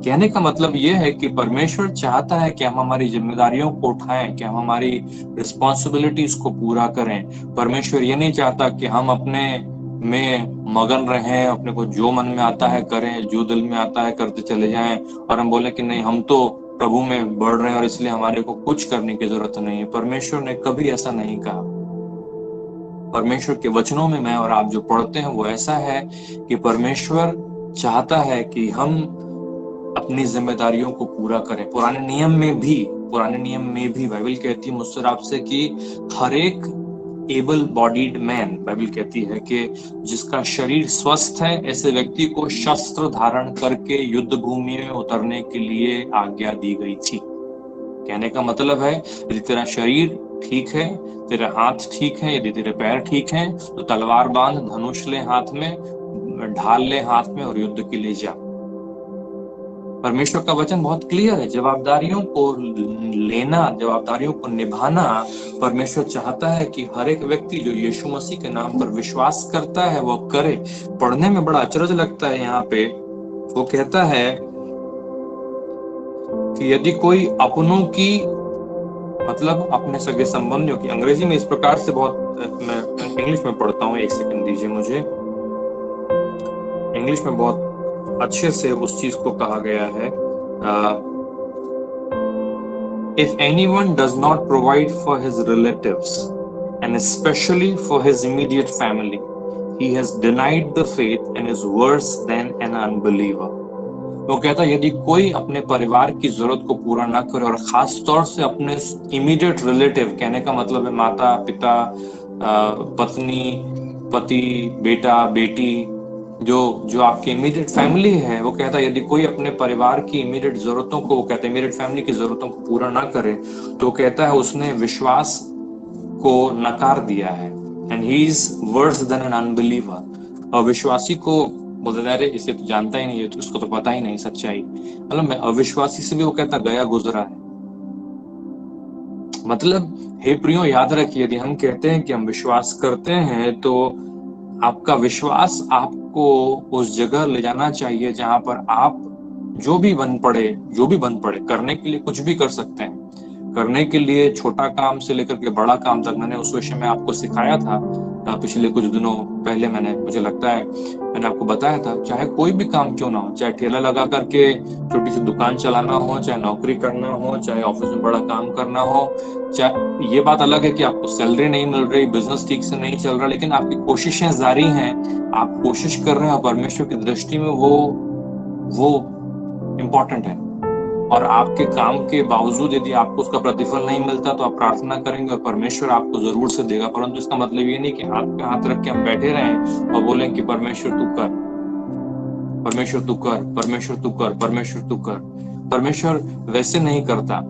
कहने का मतलब यह है कि परमेश्वर चाहता है कि हम हमारी जिम्मेदारियों को उठाएं, कि हम हमारी रिस्पॉन्सिबिलिटीज को पूरा करें। परमेश्वर ये नहीं चाहता कि हम अपने में मगन रहें, अपने को जो मन में आता है करें, जो दिल में आता है करते चले जाएं, और हम बोले कि नहीं, हम तो प्रभु में बढ़ रहे हैं और इसलिए हमारे को कुछ करने की जरूरत नहीं है। परमेश्वर ने कभी ऐसा नहीं कहा। परमेश्वर के वचनों में मैं और आप जो पढ़ते हैं वो ऐसा है कि परमेश्वर चाहता है कि हम अपनी जिम्मेदारियों को पूरा करें। पुराने नियम में भी बाइबल कहती है मुझसे आपसे कि हर एक एबल बॉडीड मैन, बाइबल कहती है कि जिसका शरीर स्वस्थ है, ऐसे व्यक्ति को शस्त्र धारण करके युद्ध भूमि में उतरने के लिए आज्ञा दी गई थी। कहने का मतलब है, यदि तेरा शरीर ठीक है, तेरे हाथ ठीक है, यदि तेरे पैर ठीक हैं, तो तलवार बांध, धनुष ले हाथ में, ढाल ले हाथ में और युद्ध के लिए जा। परमेश्वर का वचन बहुत क्लियर है, जवाबदारियों को लेना, जवाबदारियों को निभाना परमेश्वर चाहता है कि हर एक व्यक्ति जो यीशु मसीह के नाम पर विश्वास करता है वो करे। पढ़ने में बड़ा अचरज लगता है, यहाँ पे वो कहता है कि यदि कोई अपनों की, मतलब अपने सगे संबंधियों की, अंग्रेजी में इस प्रकार से बहुत, मैं इंग्लिश में पढ़ता हूँ, एक सेकंड दीजिए मुझे। इंग्लिश में बहुत अच्छे से उस चीज को कहा गया है। If anyone does not provide for his relatives and especially for his immediate family, he has denied the faith and is worse than an unbeliever. वो कहता है यदि कोई अपने परिवार की जरूरत को पूरा ना करे, और खास तौर से अपने इमीडिएट रिलेटिव, कहने का मतलब है माता पिता, पत्नी पति, बेटा बेटी, जो आपकी इमीडिएट फैमिली है, वो कहता है यदि कोई अपने परिवार की इमीडिएट जरूरतों को, वो कहता है इमीडिएट फैमिली की जरूरतों को पूरा ना करे, तो कहता है उसने विश्वास को नकार दिया है। And he is worse than an unbeliever. अविश्वासी को बोलता है इसे तो जानता ही नहीं है, तो उसको तो पता ही नहीं सच्चाई, मतलब मैं अविश्वासी से भी वो कहता गया गुजरा है। मतलब हे प्रियो, याद रखिए, यदि हम कहते हैं कि हम विश्वास करते हैं, तो आपका विश्वास आपको उस जगह ले जाना चाहिए जहां पर आप जो भी बन पड़े करने के लिए कुछ भी कर सकते हैं। करने के लिए छोटा काम से लेकर के बड़ा काम तक, मैंने उस विषय में आपको सिखाया था पिछले कुछ दिनों पहले। मुझे लगता है मैंने आपको बताया था, चाहे कोई भी काम क्यों ना हो, चाहे ठेला लगा करके छोटी सी दुकान चलाना हो, चाहे नौकरी करना हो, चाहे ऑफिस में बड़ा काम करना हो, चाहे, ये बात अलग है कि आपको सैलरी नहीं मिल रही, बिजनेस ठीक से नहीं चल रहा, लेकिन आपकी कोशिशें जारी हैं, आप कोशिश कर रहे हैं, और परमेश्वर की दृष्टि में वो इम्पोर्टेंट है। और आपके काम के बावजूद यदि आपको उसका प्रतिफल नहीं मिलता, तो आप प्रार्थना करेंगे और परमेश्वर आपको जरूर से देगा। परंतु इसका मतलब ये नहीं कि हाथ पे हाथ रख के हम बैठे रहें और बोलें कि परमेश्वर तू कर, परमेश्वर तू कर, परमेश्वर तू कर, परमेश्वर तू कर। परमेश्वर वैसे नहीं करता।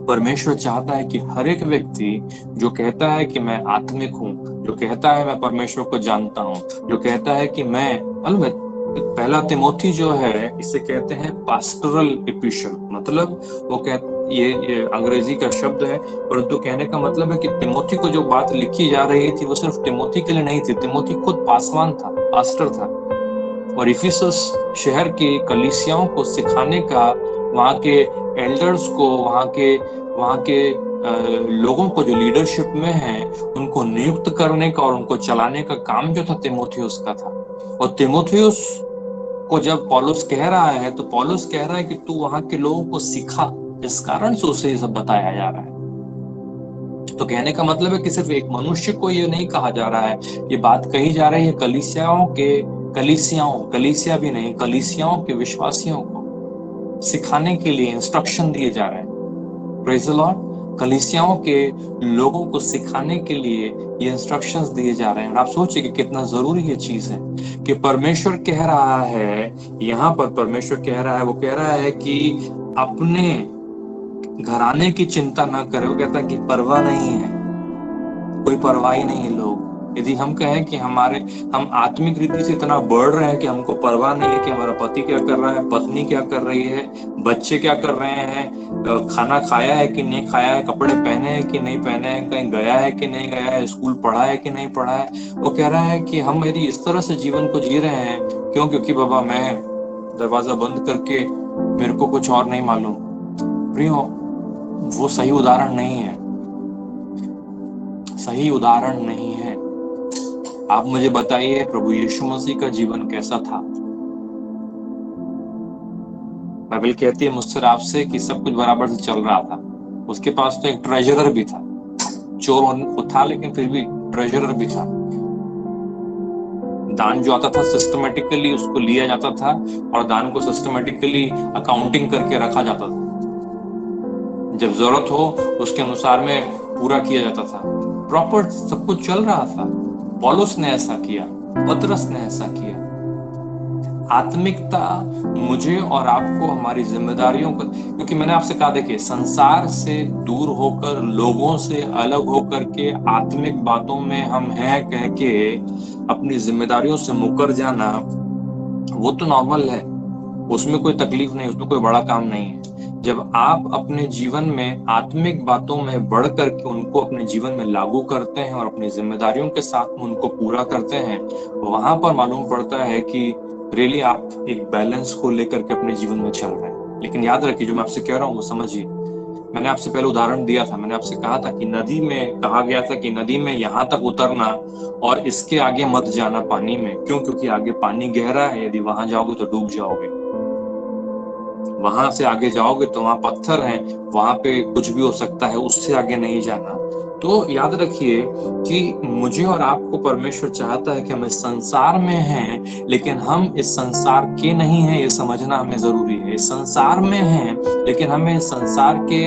परमेश्वर चाहता है कि हर एक व्यक्ति जो कहता है कि मैं आत्मिक हूँ, जो कहता है मैं परमेश्वर को जानता हूँ, जो कहता है कि मैं, पहला तिमोथी जो है, इसे कहते हैं पास्टरल एपिस्टल, मतलब वो ये अंग्रेजी का शब्द है, परंतु कहने का मतलब है कि तिमोथी को जो बात लिखी जा रही थी वो सिर्फ तिमोथी के लिए नहीं थी। तिमोथी खुद पासवान था, पास्टर था, और इफिसस शहर के कलीसियाओं को सिखाने का, वहाँ के एल्डर्स को, वहाँ के लोगों को जो लीडरशिप में हैं, उनको नियुक्त करने का और उनको चलाने का काम जो था तिमोथियुस का था। और तिमोथियुस को जब पौलुस कह रहा है, तो पौलुस कह रहा है कि तू वहां के लोगों को सिखा, इस कारण से उसे ये सब बताया जा रहा है। तो कहने का मतलब है कि सिर्फ एक मनुष्य को ये नहीं कहा जा रहा है, ये बात कही जा रही है कलीसिया भी नहीं, कलीसियाओं के विश्वासियों को सिखाने के लिए इंस्ट्रक्शन दिए जा रहे हैं। Praise the Lord. कलीसियाओं के लोगों को सिखाने के लिए ये इंस्ट्रक्शंस दिए जा रहे हैं। आप सोचिए कि कितना जरूरी ये चीज है कि परमेश्वर कह रहा है, यहाँ पर परमेश्वर कह रहा है, वो कह रहा है कि अपने घराने की चिंता ना करें। वो कहता है कि परवाह नहीं है, कोई परवाह ही नहीं है लोग। यदि हम कहें कि हम आत्मिक रीति से इतना बढ़ रहे हैं कि हमको परवाह नहीं है कि हमारा पति क्या कर रहा है, पत्नी क्या कर रही है, बच्चे क्या कर रहे हैं, खाना खाया है कि नहीं खाया है, कपड़े पहने हैं कि नहीं पहने हैं, कहीं गया है कि नहीं गया है, स्कूल पढ़ा है कि नहीं पढ़ा है। वो कह रहा है कि हम यदि इस तरह से जीवन को जी रहे हैं, क्योंकि बाबा मैं दरवाजा बंद करके, मेरे को कुछ और नहीं मालूम। प्रियो, वो सही उदाहरण नहीं है, सही उदाहरण नहीं है। आप मुझे बताइए प्रभु यीशु मसीह का जीवन कैसा था? बाइबल कहती है मुझसे आपसे कि सब कुछ बराबर से चल रहा था। उसके पास तो एक ट्रेजरर भी था, चोर था लेकिन फिर भी ट्रेजरर भी था। दान जो आता था सिस्टमेटिकली उसको लिया जाता था, और दान को सिस्टमेटिकली अकाउंटिंग करके रखा जाता था। जब जरूरत हो उसके अनुसार में पूरा किया जाता था। प्रॉपर सब कुछ चल रहा था। पौलुस ने ऐसा किया, पतरस ने ऐसा किया। आत्मिकता मुझे और आपको हमारी जिम्मेदारियों को, क्योंकि मैंने आपसे कहा, देखिए, संसार से दूर होकर, लोगों से अलग होकर के आत्मिक बातों में हम हैं कह के अपनी जिम्मेदारियों से मुकर जाना, वो तो नॉर्मल है, उसमें कोई तकलीफ नहीं, उसमें कोई बड़ा काम नहीं है। जब आप अपने जीवन में आत्मिक बातों में बढ़ करके उनको अपने जीवन में लागू करते हैं और अपनी जिम्मेदारियों के साथ में उनको पूरा करते हैं, वहां पर मालूम पड़ता है कि रियली आप एक बैलेंस को लेकर के अपने जीवन में चल रहे हैं। लेकिन याद रखिए, जो मैं आपसे कह रहा हूँ वो समझिए। मैंने आपसे पहले उदाहरण दिया था, मैंने आपसे कहा था कि नदी में कहा गया था कि नदी में यहां तक उतरना और इसके आगे मत जाना पानी में। क्यों? क्योंकि आगे पानी गहरा है, यदि वहां जाओगे तो डूब जाओगे। वहां से आगे जाओगे तो वहां पत्थर हैं, वहां पे कुछ भी हो सकता है, उससे आगे नहीं जाना। तो याद रखिए कि मुझे और आपको परमेश्वर चाहता है कि हम इस संसार में हैं, लेकिन हम इस संसार के नहीं हैं, ये समझना हमें जरूरी है। इस संसार में हैं, लेकिन हमें इस संसार के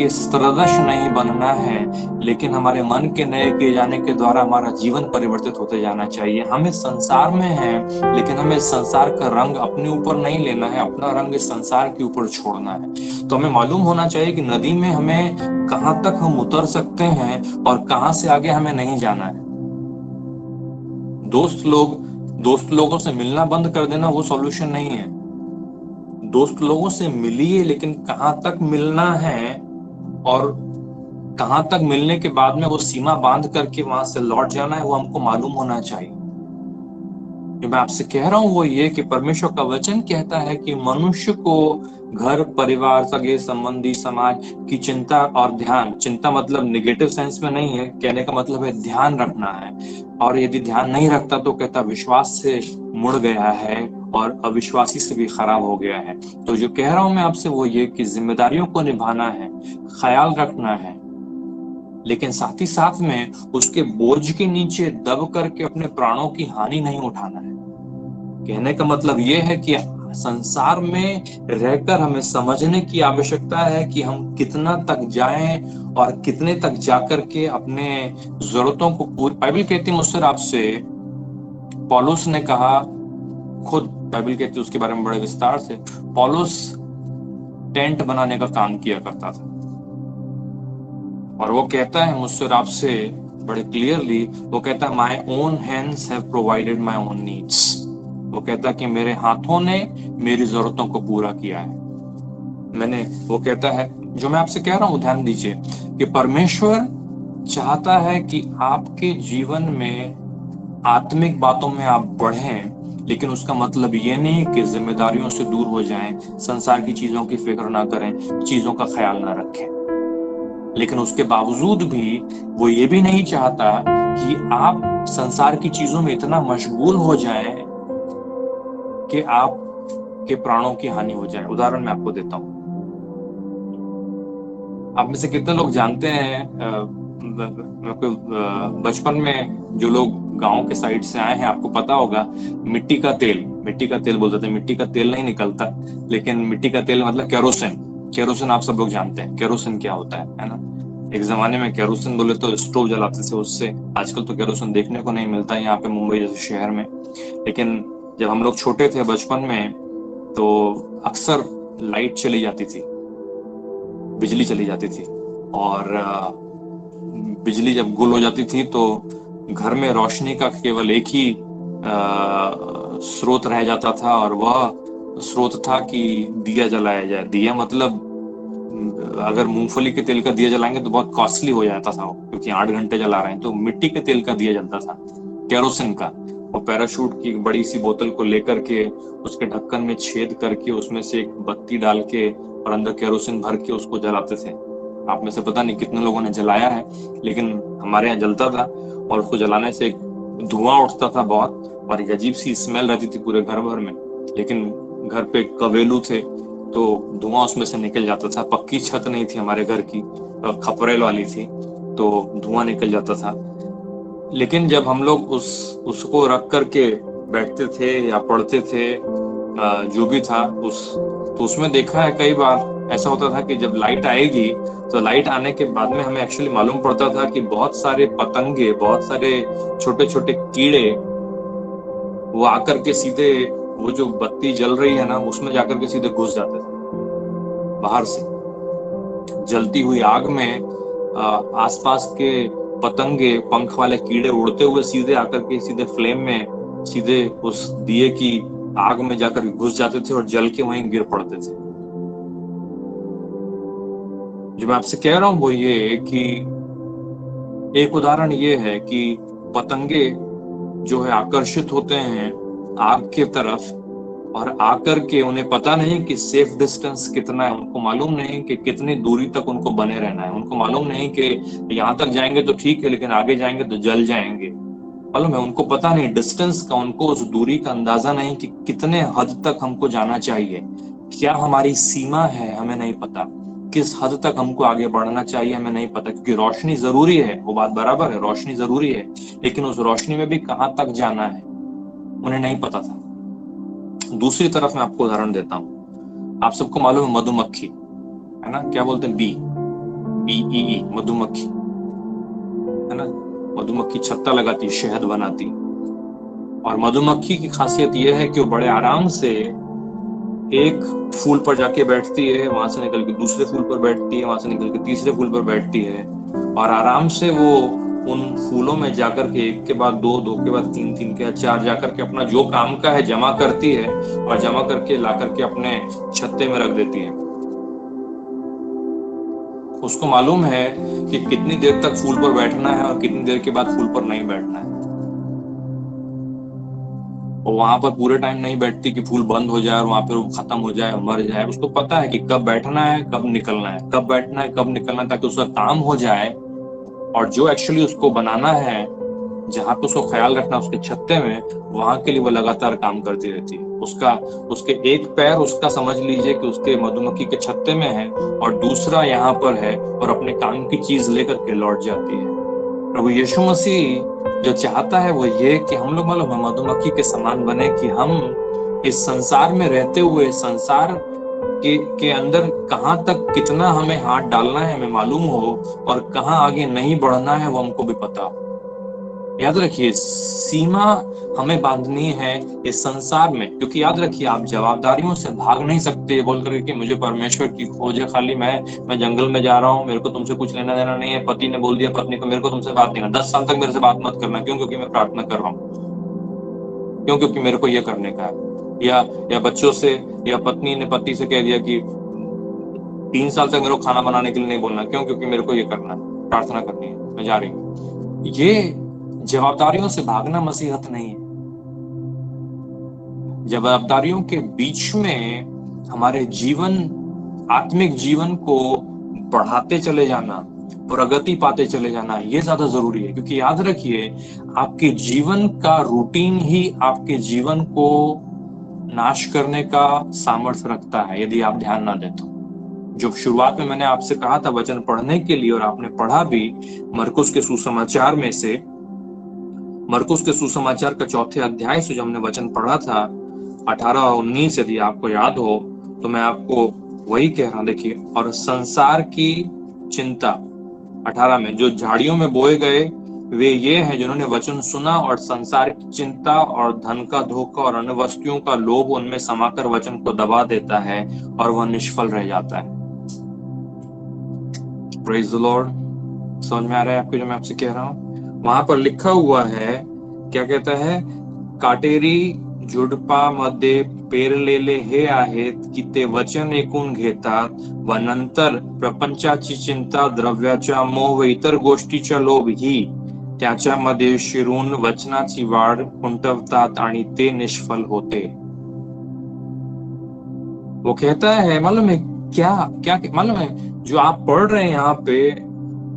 सदृश नहीं बनना है, लेकिन हमारे मन के नए किए जाने के द्वारा हमारा जीवन परिवर्तित होते जाना चाहिए। हम इस संसार में हैं, लेकिन हमें इस संसार का रंग अपने ऊपर नहीं लेना है, अपना रंग इस संसार के ऊपर छोड़ना है। तो हमें मालूम होना चाहिए कि नदी में हमें कहां तक हम उतर सकते हैं और कहां से आगे हमें नहीं जाना है। दोस्त लोगों से मिलना बंद कर देना वो सॉल्यूशन नहीं है। दोस्त लोगों से मिलिए, लेकिन कहां तक मिलना है और कहां तक मिलने के बाद में वो सीमा बांध करके वहां से लौट जाना है, वो हमको मालूम होना चाहिए। जो मैं आपसे कह रहा हूं वो ये कि परमेश्वर का वचन कहता है कि मनुष्य को घर, परिवार, सगे संबंधी, समाज की चिंता और ध्यान, चिंता मतलब निगेटिव सेंस में नहीं है, कहने का मतलब है ध्यान रखना है। और यदि ध्यान नहीं रखता तो कहता विश्वास से मुड़ गया है और अविश्वासी से भी खराब हो गया है। तो जो कह रहा हूं मैं आपसे वो ये कि जिम्मेदारियों को निभाना है, ख्याल रखना है, लेकिन साथ ही साथ में उसके बोझ के नीचे दब करके अपने प्राणों की हानि नहीं उठाना है। कहने का मतलब यह है कि संसार में रहकर हमें समझने की आवश्यकता है कि हम कितना तक जाएं और कितने तक जाकर के अपने जरूरतों को पूरी। बाइबल कहती है मुझसे आपसे, पौलुस ने कहा, खुद बाइबल कहती है उसके बारे में बड़े विस्तार से, पौलुस टेंट बनाने का काम किया करता था और वो कहता है मुझसे और आपसे बड़े क्लियरली, वो कहता है my own hands have provided my own needs. वो कहता है कि मेरे हाथों ने मेरी जरूरतों को पूरा किया है। वो कहता है, जो मैं आपसे कह रहा हूं ध्यान दीजिए, कि परमेश्वर चाहता है कि आपके जीवन में आत्मिक बातों में आप बढ़ें, लेकिन उसका मतलब ये नहीं कि जिम्मेदारियों से दूर हो जाएं, संसार की चीजों की फिक्र ना करें, चीजों का ख्याल ना रखें। लेकिन उसके बावजूद भी वो ये भी नहीं चाहता कि आप संसार की चीजों में इतना मशगूल हो जाएं कि आप के प्राणों की हानि हो जाए। उदाहरण मैं आपको देता हूं। आप में से कितने लोग जानते हैं, बचपन में जो लोग गांव के साइड से आए हैं, आपको पता होगा मिट्टी का तेल बोलते थे। मिट्टी का तेल नहीं निकलता, लेकिन मिट्टी का तेल मतलब केरोसिन आप सब लोग जानते हैं केरोसिन क्या होता है ना। एक जमाने में केरोसिन बोले तो स्टोव जलाते थे उससे। आजकल तो केरोसिन देखने को नहीं मिलता यहाँ पे मुंबई जैसे शहर में, लेकिन जब हम लोग छोटे थे बचपन में तो अक्सर लाइट चली जाती थी, बिजली चली जाती थी, और बिजली जब गुल हो जाती थी तो घर में रोशनी का केवल एक ही स्रोत रह जाता था, और वह स्रोत था कि दिया जलाया जाए। दिया मतलब अगर मूंगफली के तेल का दिया जलाएंगे तो बहुत कॉस्टली हो जाता था, क्योंकि 8 घंटे जला रहे हैं। तो मिट्टी के तेल का दिया जलता था, केरोसिन का। और पैराशूट की बड़ी सी बोतल को लेकर के उसके ढक्कन में छेद करके उसमें से एक बत्ती डाल के और अंदर केरोसिन भर के उसको जलाते थे। आप में से पता नहीं कितने लोगों ने जलाया है, लेकिन हमारे यहाँ जलता था और उसको जलाने से एक धुआं उठता था बहुत, और एक अजीब सी स्मेल रहती थी पूरे घर भर में। लेकिन घर पे कवेलू थे तो धुआं उसमें से निकल जाता था। पक्की छत नहीं थी हमारे घर की, खपरेल वाली थी, तो धुआं निकल जाता था। लेकिन जब हम लोग उसको रख करके बैठते थे या पढ़ते थे, जो भी था तो उसमें देखा है कई बार ऐसा होता था कि जब लाइट आएगी तो लाइट आने के बाद में हमें एक्चुअली मालूम पड़ता था कि बहुत सारे पतंगे, बहुत सारे छोटे छोटे कीड़े वो आकर के सीधे वो जो बत्ती जल रही है ना उसमें जाकर के सीधे घुस जाते थे। बाहर से जलती हुई आग में आसपास के पतंगे, पंख वाले कीड़े उड़ते हुए सीधे आकर के सीधे फ्लेम में, सीधे उस दिए की आग में जाकर घुस जाते थे और जल के वहीं गिर पड़ते थे। जो मैं आपसे कह रहा हूं वो ये कि एक उदाहरण ये है कि पतंगे जो है आकर्षित होते हैं आग के तरफ, और आकर के उन्हें पता नहीं कि सेफ डिस्टेंस कितना है, उनको मालूम नहीं कि कितनी दूरी तक उनको बने रहना है, उनको मालूम नहीं कि यहाँ तक जाएंगे तो ठीक है लेकिन आगे जाएंगे तो जल जाएंगे। मालूम है, उनको पता नहीं डिस्टेंस का, उनको उस दूरी का अंदाजा नहीं कि कितने हद तक हमको जाना चाहिए, क्या हमारी सीमा है हमें नहीं पता, किस हद तक हमको आगे बढ़ना चाहिए हमें नहीं पता। क्योंकि रोशनी जरूरी है, वो बात बराबर है, रोशनी जरूरी है, लेकिन उस रोशनी में भी कहां तक जाना है उन्हें नहीं पता था। दूसरी तरफ मैं आपको उदाहरण देता हूं। आप सबको मालूम है मधुमक्खी है ना, क्या बोलते हैं, बीई, मधुमक्खी है ना। मधुमक्खी छत्ता लगाती, शहद बनाती, और मधुमक्खी की खासियत यह है कि वो बड़े आराम से एक फूल पर जाके बैठती है, वहां से निकल के दूसरे फूल पर बैठती है, वहां से निकल के तीसरे फूल पर बैठती है, और आराम से वो उन फूलों में जाकर के एक के बाद दो, दो के बाद तीन, तीन के बाद चार जाकर के अपना जो काम का है जमा करती है, और जमा करके ला करके अपने छत्ते में रख देती है। उसको मालूम है कि कितनी देर तक फूल पर बैठना है और कितनी देर के बाद फूल पर नहीं बैठना है। और वहां पर पूरे टाइम नहीं बैठती कि फूल बंद हो जाए और वहां पर वो खत्म हो जाए, मर जाए। उसको पता है कि कब बैठना है, कब निकलना है, कब बैठना है, कब निकलना है, ताकि उसका काम हो जाए। और जो एक्चुअली उसको बनाना है, जहां पे उसको ख्याल रखना उसके छत्ते में, वहां के लिए वो लगातार काम करती रहती है। उसके एक पैर उसका समझ लीजिए कि उसके मधुमक्खी के छत्ते में है, और दूसरा यहाँ पर है, और अपने काम की चीज लेकर के लौट जाती है। प्रभु यीशु मसीह जो चाहता है वो ये कि हम लोग मालूम है मधुमक्खी के समान बने, कि हम इस संसार में रहते हुए संसार के अंदर कहां तक कितना हमें हाथ डालना है हमें मालूम हो, और कहां आगे नहीं बढ़ना है वो हमको भी पता हो। याद रखिए, सीमा हमें बांधनी है इस संसार में, क्योंकि याद रखिए आप जवाबदारियों से भाग नहीं सकते बोल कर कि मुझे परमेश्वर की खोज है, खाली मैं जंगल में जा रहा हूँ, मेरे को तुमसे कुछ लेना देना नहीं है। पति ने बोल दिया पत्नी को मेरे को तुमसे बात नहीं करना, 10 साल तक मेरे से बात मत करना। क्यों? क्योंकि मैं प्रार्थना कर रहा हूँ। क्यों? क्योंकि मेरे को ये करने का है। या बच्चों से, या पत्नी ने पति से कह दिया कि 3 साल तक मेरे को खाना बनाने के लिए नहीं बोलना। क्यों? क्योंकि मेरे को ये करना है, प्रार्थना करनी है, मैं जा रही हूँ। ये जवाबदारियों से भागना मसीहत नहीं है। जवाबदारियों के बीच में हमारे जीवन, आत्मिक जीवन को बढ़ाते चले जाना, प्रगति पाते चले जाना, ये ज्यादा जरूरी है। क्योंकि याद रखिए, आपके जीवन का रूटीन ही आपके जीवन को नाश करने का सामर्थ्य रखता है, यदि आप ध्यान ना दें तो। जो शुरुआत में मैंने आपसे कहा था वचन पढ़ने के लिए, और आपने पढ़ा भी मरकुस के सुसमाचार में से, मरकुस के सुसमाचार का 4थे अध्याय से जो हमने वचन पढ़ा था 18 और 19, यदि आपको याद हो तो मैं आपको वही कह रहा हूं। देखिए, और संसार की चिंता 18 में, जो झाड़ियों में बोए गए वे ये हैं जिन्होंने वचन सुना और संसार की चिंता और धन का धोखा और अन्य वस्तुओं का लोभ उनमें समाकर वचन को दबा देता है और वह निष्फल रह जाता है। Praise the Lord. समझ में आ रहा है आपको जो मैं आपसे कह रहा हूं? वहां पर लिखा हुआ है, क्या कहता है, काटेरी झुडपामध्ये पेरलेले हे आहेत की ते वचन ऐकून घेतात व नंतर प्रपंचाची चिंता, द्रव्याचा मोह व इतर गोष्टीचा लोभ ही त्याच्यामध्ये शिरून वचनाची वाढ खुंटवतात आणि ते निष्फल होते। वो कहता है, मालूम है क्या क्या मालूम है, जो आप पढ़ रहे हैं यहाँ पे,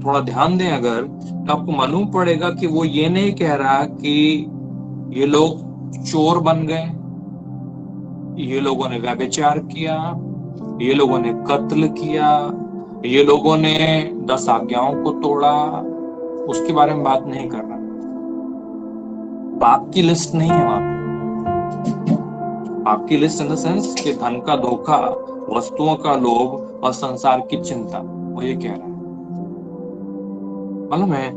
थोड़ा ध्यान दें अगर, तो आपको मालूम पड़ेगा कि वो ये नहीं कह रहा कि ये लोग चोर बन गए, ये लोगों ने व्यभिचार किया, ये लोगों ने कत्ल किया, ये लोगों ने 10 आज्ञाओं को तोड़ा, उसके बारे में बात नहीं कर रहा। पाप की लिस्ट नहीं है वहां पे। पाप की लिस्ट इन द सेंस कि धन का धोखा, वस्तुओं का लोभ और संसार की चिंता, वो ये कह रहा है, मालूम है,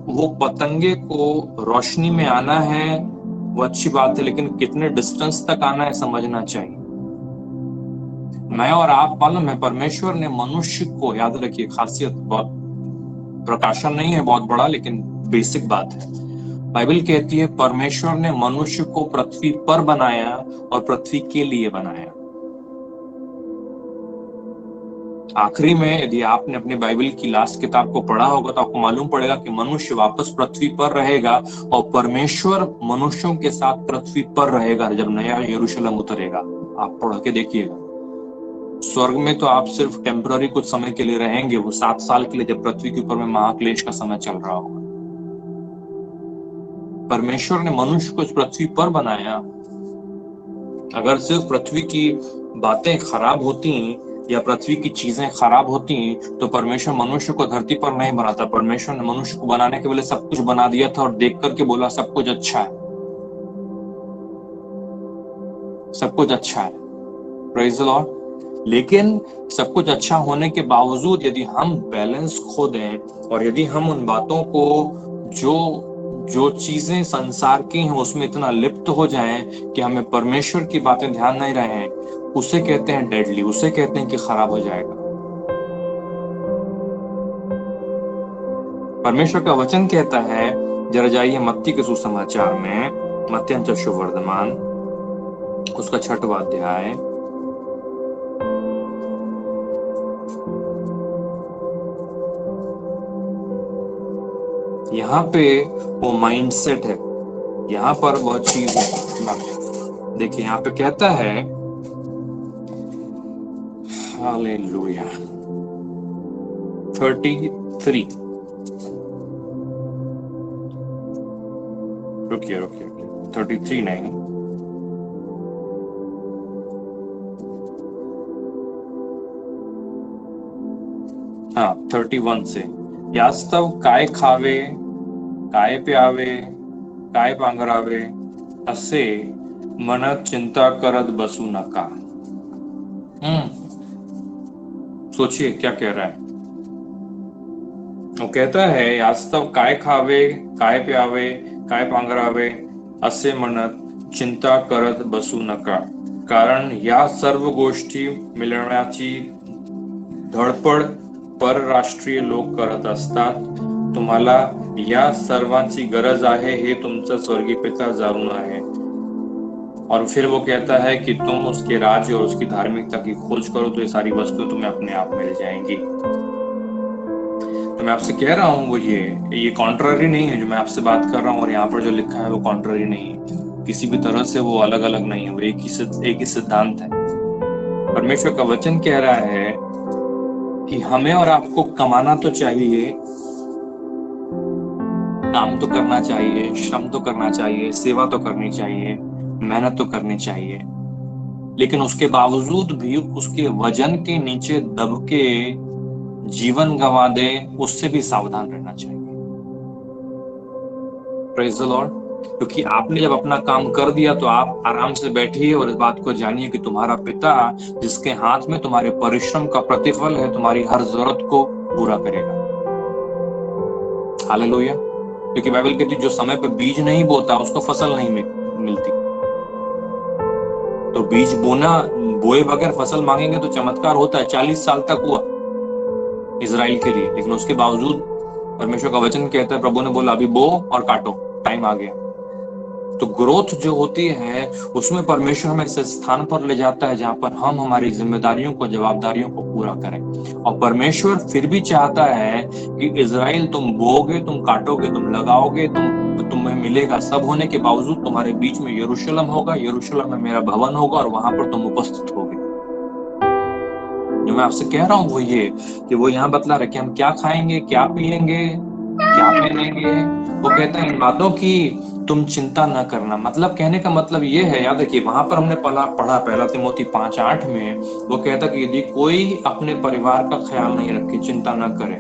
वो पतंगे को रोशनी में आना है वो अच्छी बात है, लेकिन कितने डिस्टेंस तक आना है समझना चाहिए। मैं और आप, मालूम है, परमेश्वर ने मनुष्य को, याद रखिए, खासियत बहुत प्रकाशन नहीं है बहुत बड़ा, लेकिन बेसिक बात है। बाइबल कहती है परमेश्वर ने मनुष्य को पृथ्वी पर बनाया और पृथ्वी के लिए बनाया। आखिरी में यदि आपने अपनी बाइबल की लास्ट किताब को पढ़ा होगा तो आपको मालूम पड़ेगा कि मनुष्य वापस पृथ्वी पर रहेगा और परमेश्वर मनुष्यों के साथ पृथ्वी पर रहेगा जब नया यरूशलेम उतरेगा। आप पढ़ के देखिएगा। स्वर्ग में तो आप सिर्फ टेम्पररी कुछ समय के लिए रहेंगे, वो 7 साल के लिए, जब पृथ्वी के ऊपर में महाक्लेश का समय चल रहा होगा। परमेश्वर ने मनुष्य को इस पृथ्वी पर बनाया। अगर सिर्फ पृथ्वी की बातें खराब होती या पृथ्वी की चीजें खराब होती तो परमेश्वर मनुष्य को धरती पर नहीं बनाता। परमेश्वर ने मनुष्य को बनाने के लिए सब कुछ बना दिया था और देख करके बोला सब कुछ अच्छा है, सब कुछ अच्छा है। Praise the Lord. लेकिन सब कुछ अच्छा होने के बावजूद यदि हम बैलेंस खो दें और यदि हम उन बातों को जो चीजें संसार की हैं उसमें इतना लिप्त हो जाएं कि हमें परमेश्वर की बातें ध्यान नहीं रहे, उसे कहते हैं डेडली, उसे कहते हैं कि खराब हो जाएगा। परमेश्वर का वचन कहता है, जरा जाइए मत्ती के सुसमाचार में, मत्ती शुभवर्तमान उसका 6वां अध्याय, यहाँ पे वो माइंडसेट है, यहाँ पर वह चीज है। देखिए यहाँ पे कहता है, हालेलुया, 33, रुकिए 33 नहीं, हाँ 31 से, यास्तव काय खावे काय प्यावे काय पांघरावे असे मनात चिंता करत बसू नका। सोचिए क्या कह रहा है। वो कहता है यास्तव काय खावे काय प्यावे काय पांघरावे असे मनात चिंता करत बसू नका, कारण या सर्व गोष्टी मिळवण्याची धडपड परराष्ट्रीय लोक करत असतात। तुम्हाला या सर्वांची गरज आहे हे तुमचा स्वर्गीय पिता जाणून आहे। और फिर वो कहता है कि तुम उसके राज्य और उसकी धार्मिकता की खोज करो तो ये सारी वस्तुएं तुम्हें अपने आप मिल जाएंगी। तो मैं आपसे कह रहा हूँ वो ये कॉन्ट्ररी नहीं है जो मैं आपसे बात कर रहा हूँ, और यहाँ पर जो लिखा है वो कॉन्ट्ररी नहीं है, किसी भी तरह से वो अलग अलग नहीं है, वो एक ही सिद्धांत है। परमेश्वर का वचन कह रहा है कि हमें और आपको कमाना तो चाहिए, काम तो करना चाहिए, श्रम तो करना चाहिए, सेवा तो करनी चाहिए, मेहनत तो करनी चाहिए, लेकिन उसके बावजूद भी उसके वजन के नीचे दब के जीवन गंवा दे, उससे भी सावधान रहना चाहिए। Praise the Lord. क्योंकि आपने जब अपना काम कर दिया तो आप आराम से बैठिए और इस बात को जानिए कि तुम्हारा पिता जिसके हाथ में तुम्हारे परिश्रम का प्रतिफल है तुम्हारी हर जरूरत को पूरा करेगा। हालेलुया। क्योंकि बाइबल कहती है जो समय पे बीज नहीं बोता उसको फसल नहीं मिलती। तो बीज बोए बगैर फसल मांगेंगे तो चमत्कार होता है। 40 साल तक हुआ इजराइल के लिए, लेकिन उसके बावजूद परमेश्वर का वचन कहता है, प्रभु ने बोला अभी बो और काटो, टाइम आ गया। तो ग्रोथ जो होती है उसमें परमेश्वर हमें इस स्थान पर ले जाता है जहां पर हम हमारी जिम्मेदारियों को, जवाबदारियों को पूरा करें। और परमेश्वर फिर भी चाहता है कि इजराइल तुम बोओगे, तुम काटोगे, तुम लगाओगे, तुम्हें मिलेगा। सब होने के बावजूद तुम्हारे बीच में यरूशलेम होगा, यरूशलेम में मेरा भवन होगा और वहां पर तुम उपस्थित होगे। जो मैं आपसे कह रहा हूँ वो ये कि वो यहाँ बतला रहे कि हम क्या खाएंगे, क्या पिएंगे, क्या पहनेंगे। वो कहते हैं इन बातों की तुम चिंता न करना। मतलब कहने का मतलब ये है, याद रखिए वहां पर हमने पढ़ा 1 तिमोथी 5:8 में वो कहता कि यदि कोई अपने परिवार का ख्याल नहीं रखे, चिंता न करे,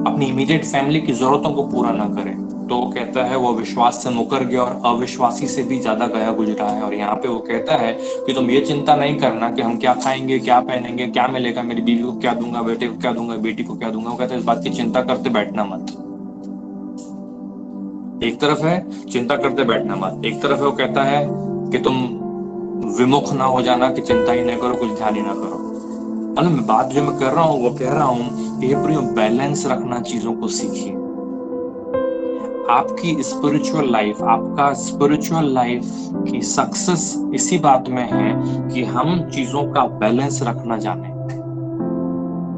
अपनी इमीडिएट फैमिली की जरूरतों को पूरा न करे, तो वो कहता है वो विश्वास से मुकर गया और अविश्वासी से भी ज्यादा गया गुजरा है। और यहाँ पे वो कहता है कि तुम ये चिंता नहीं करना कि हम क्या खाएंगे, क्या पहनेंगे, क्या मिलेगा, मेरी बीवी को क्या दूंगा, बेटे को क्या दूंगा, बेटी को क्या दूंगा। वो कहता है इस बात की चिंता करते बैठना मत। एक तरफ है चिंता करते बैठना मत, एक तरफ है वो कहता है कि तुम विमुख ना हो जाना, कि चिंता ही नहीं करो, कुछ ध्यान ही ना करो। मतलब मैं बात जो मैं कर रहा हूँ वो कह रहा हूँ कि पूरी बैलेंस रखना, चीजों को सीखिए। आपकी स्पिरिचुअल लाइफ, आपका स्पिरिचुअल लाइफ की सक्सेस इसी बात में है कि हम चीजों का बैलेंस रखना जाने।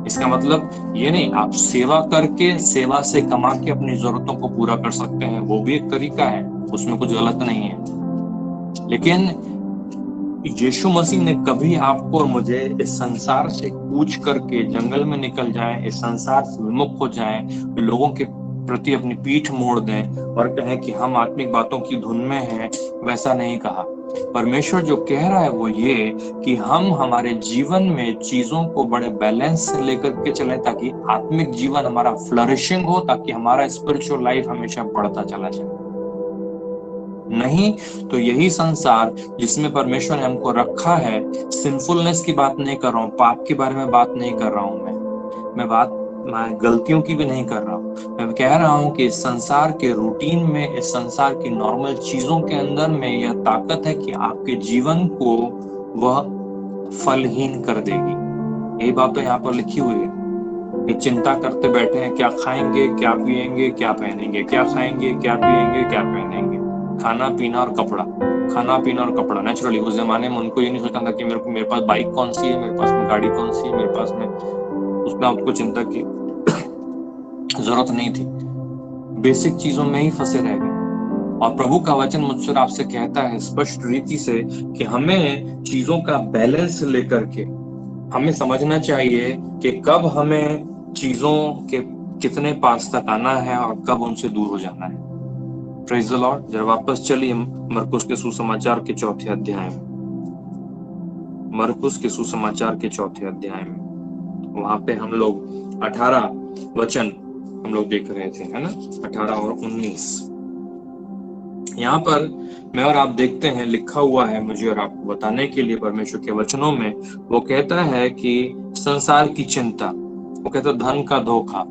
इसका मतलब ये नहीं आप सेवा करके, सेवा से कमा के अपनी जरूरतों को पूरा कर सकते हैं, वो भी एक तरीका है, उसमें कुछ गलत नहीं है। लेकिन यीशु मसीह ने कभी आपको और मुझे इस संसार से कूच करके जंगल में निकल जाए, इस संसार से विमुख हो जाए, लोगों के प्रति अपनी पीठ मोड़ दें और कहें कि हम आत्मिक बातों की धुन में हैं, वैसा नहीं कहा। परमेश्वर जो कह रहा है वो ये कि हम हमारे जीवन में चीजों को बड़े बैलेंस से लेकर के चलें, ताकि आत्मिक जीवन हमारा फ्लरिशिंग हो, ताकि हमारा स्पिरिचुअल लाइफ हमेशा बढ़ता चला जाए। नहीं तो यही संसार जिसमें परमेश्वर ने हमको रखा है, सिंफुलनेस की बात नहीं कर रहा हूँ, पाप के बारे में बात नहीं कर रहा हूँ, मैं गलतियों की भी नहीं कर रहा हूँ। मैं कह रहा हूँ कि इस संसार के रूटीन में, इस संसार की नॉर्मल चीजों के अंदर में यह ताकत है कि आपके जीवन को वह फलहीन कर देगी। यही बात तो यहाँ पर लिखी हुई है कि चिंता करते बैठे हैं, क्या खाएंगे, क्या पिएंगे, क्या पहनेंगे, क्या खाएंगे, क्या पिएंगे, क्या पहनेंगे। खाना पीना और कपड़ा, खाना पीना और कपड़ा। नेचुरली उस जमाने में उनको ये नहीं सोचना था कि मेरे पास बाइक कौन सी है, मेरे पास में गाड़ी कौन सी है, मेरे पास में, उसमें आपको चिंता की जरूरत नहीं थी। बेसिक चीजों में ही फंसे रह गए। और प्रभु का वचन मुझसे आपसे कहता है स्पष्ट रीति से कि हमें चीजों का बैलेंस लेकर के हमें समझना चाहिए कि कब हमें चीजों के कितने पास तक आना है और कब उनसे दूर हो जाना है। Praise the Lord. जब वापस चलिए मरकुस के सुसमाचार के 4थे अध्याय में, मरकुस के सुसमाचार के 4थे अध्याय में, वहां पे हम लोग 18 वचन हम लोग देख रहे थे, है ना, 18 और 19। यहाँ पर मैं और आप देखते हैं लिखा हुआ है, मुझे और आपको बताने के लिए परमेश्वर के वचनों में वो कहता है कि संसार की चिंता, वो कहता है धन का धोखा,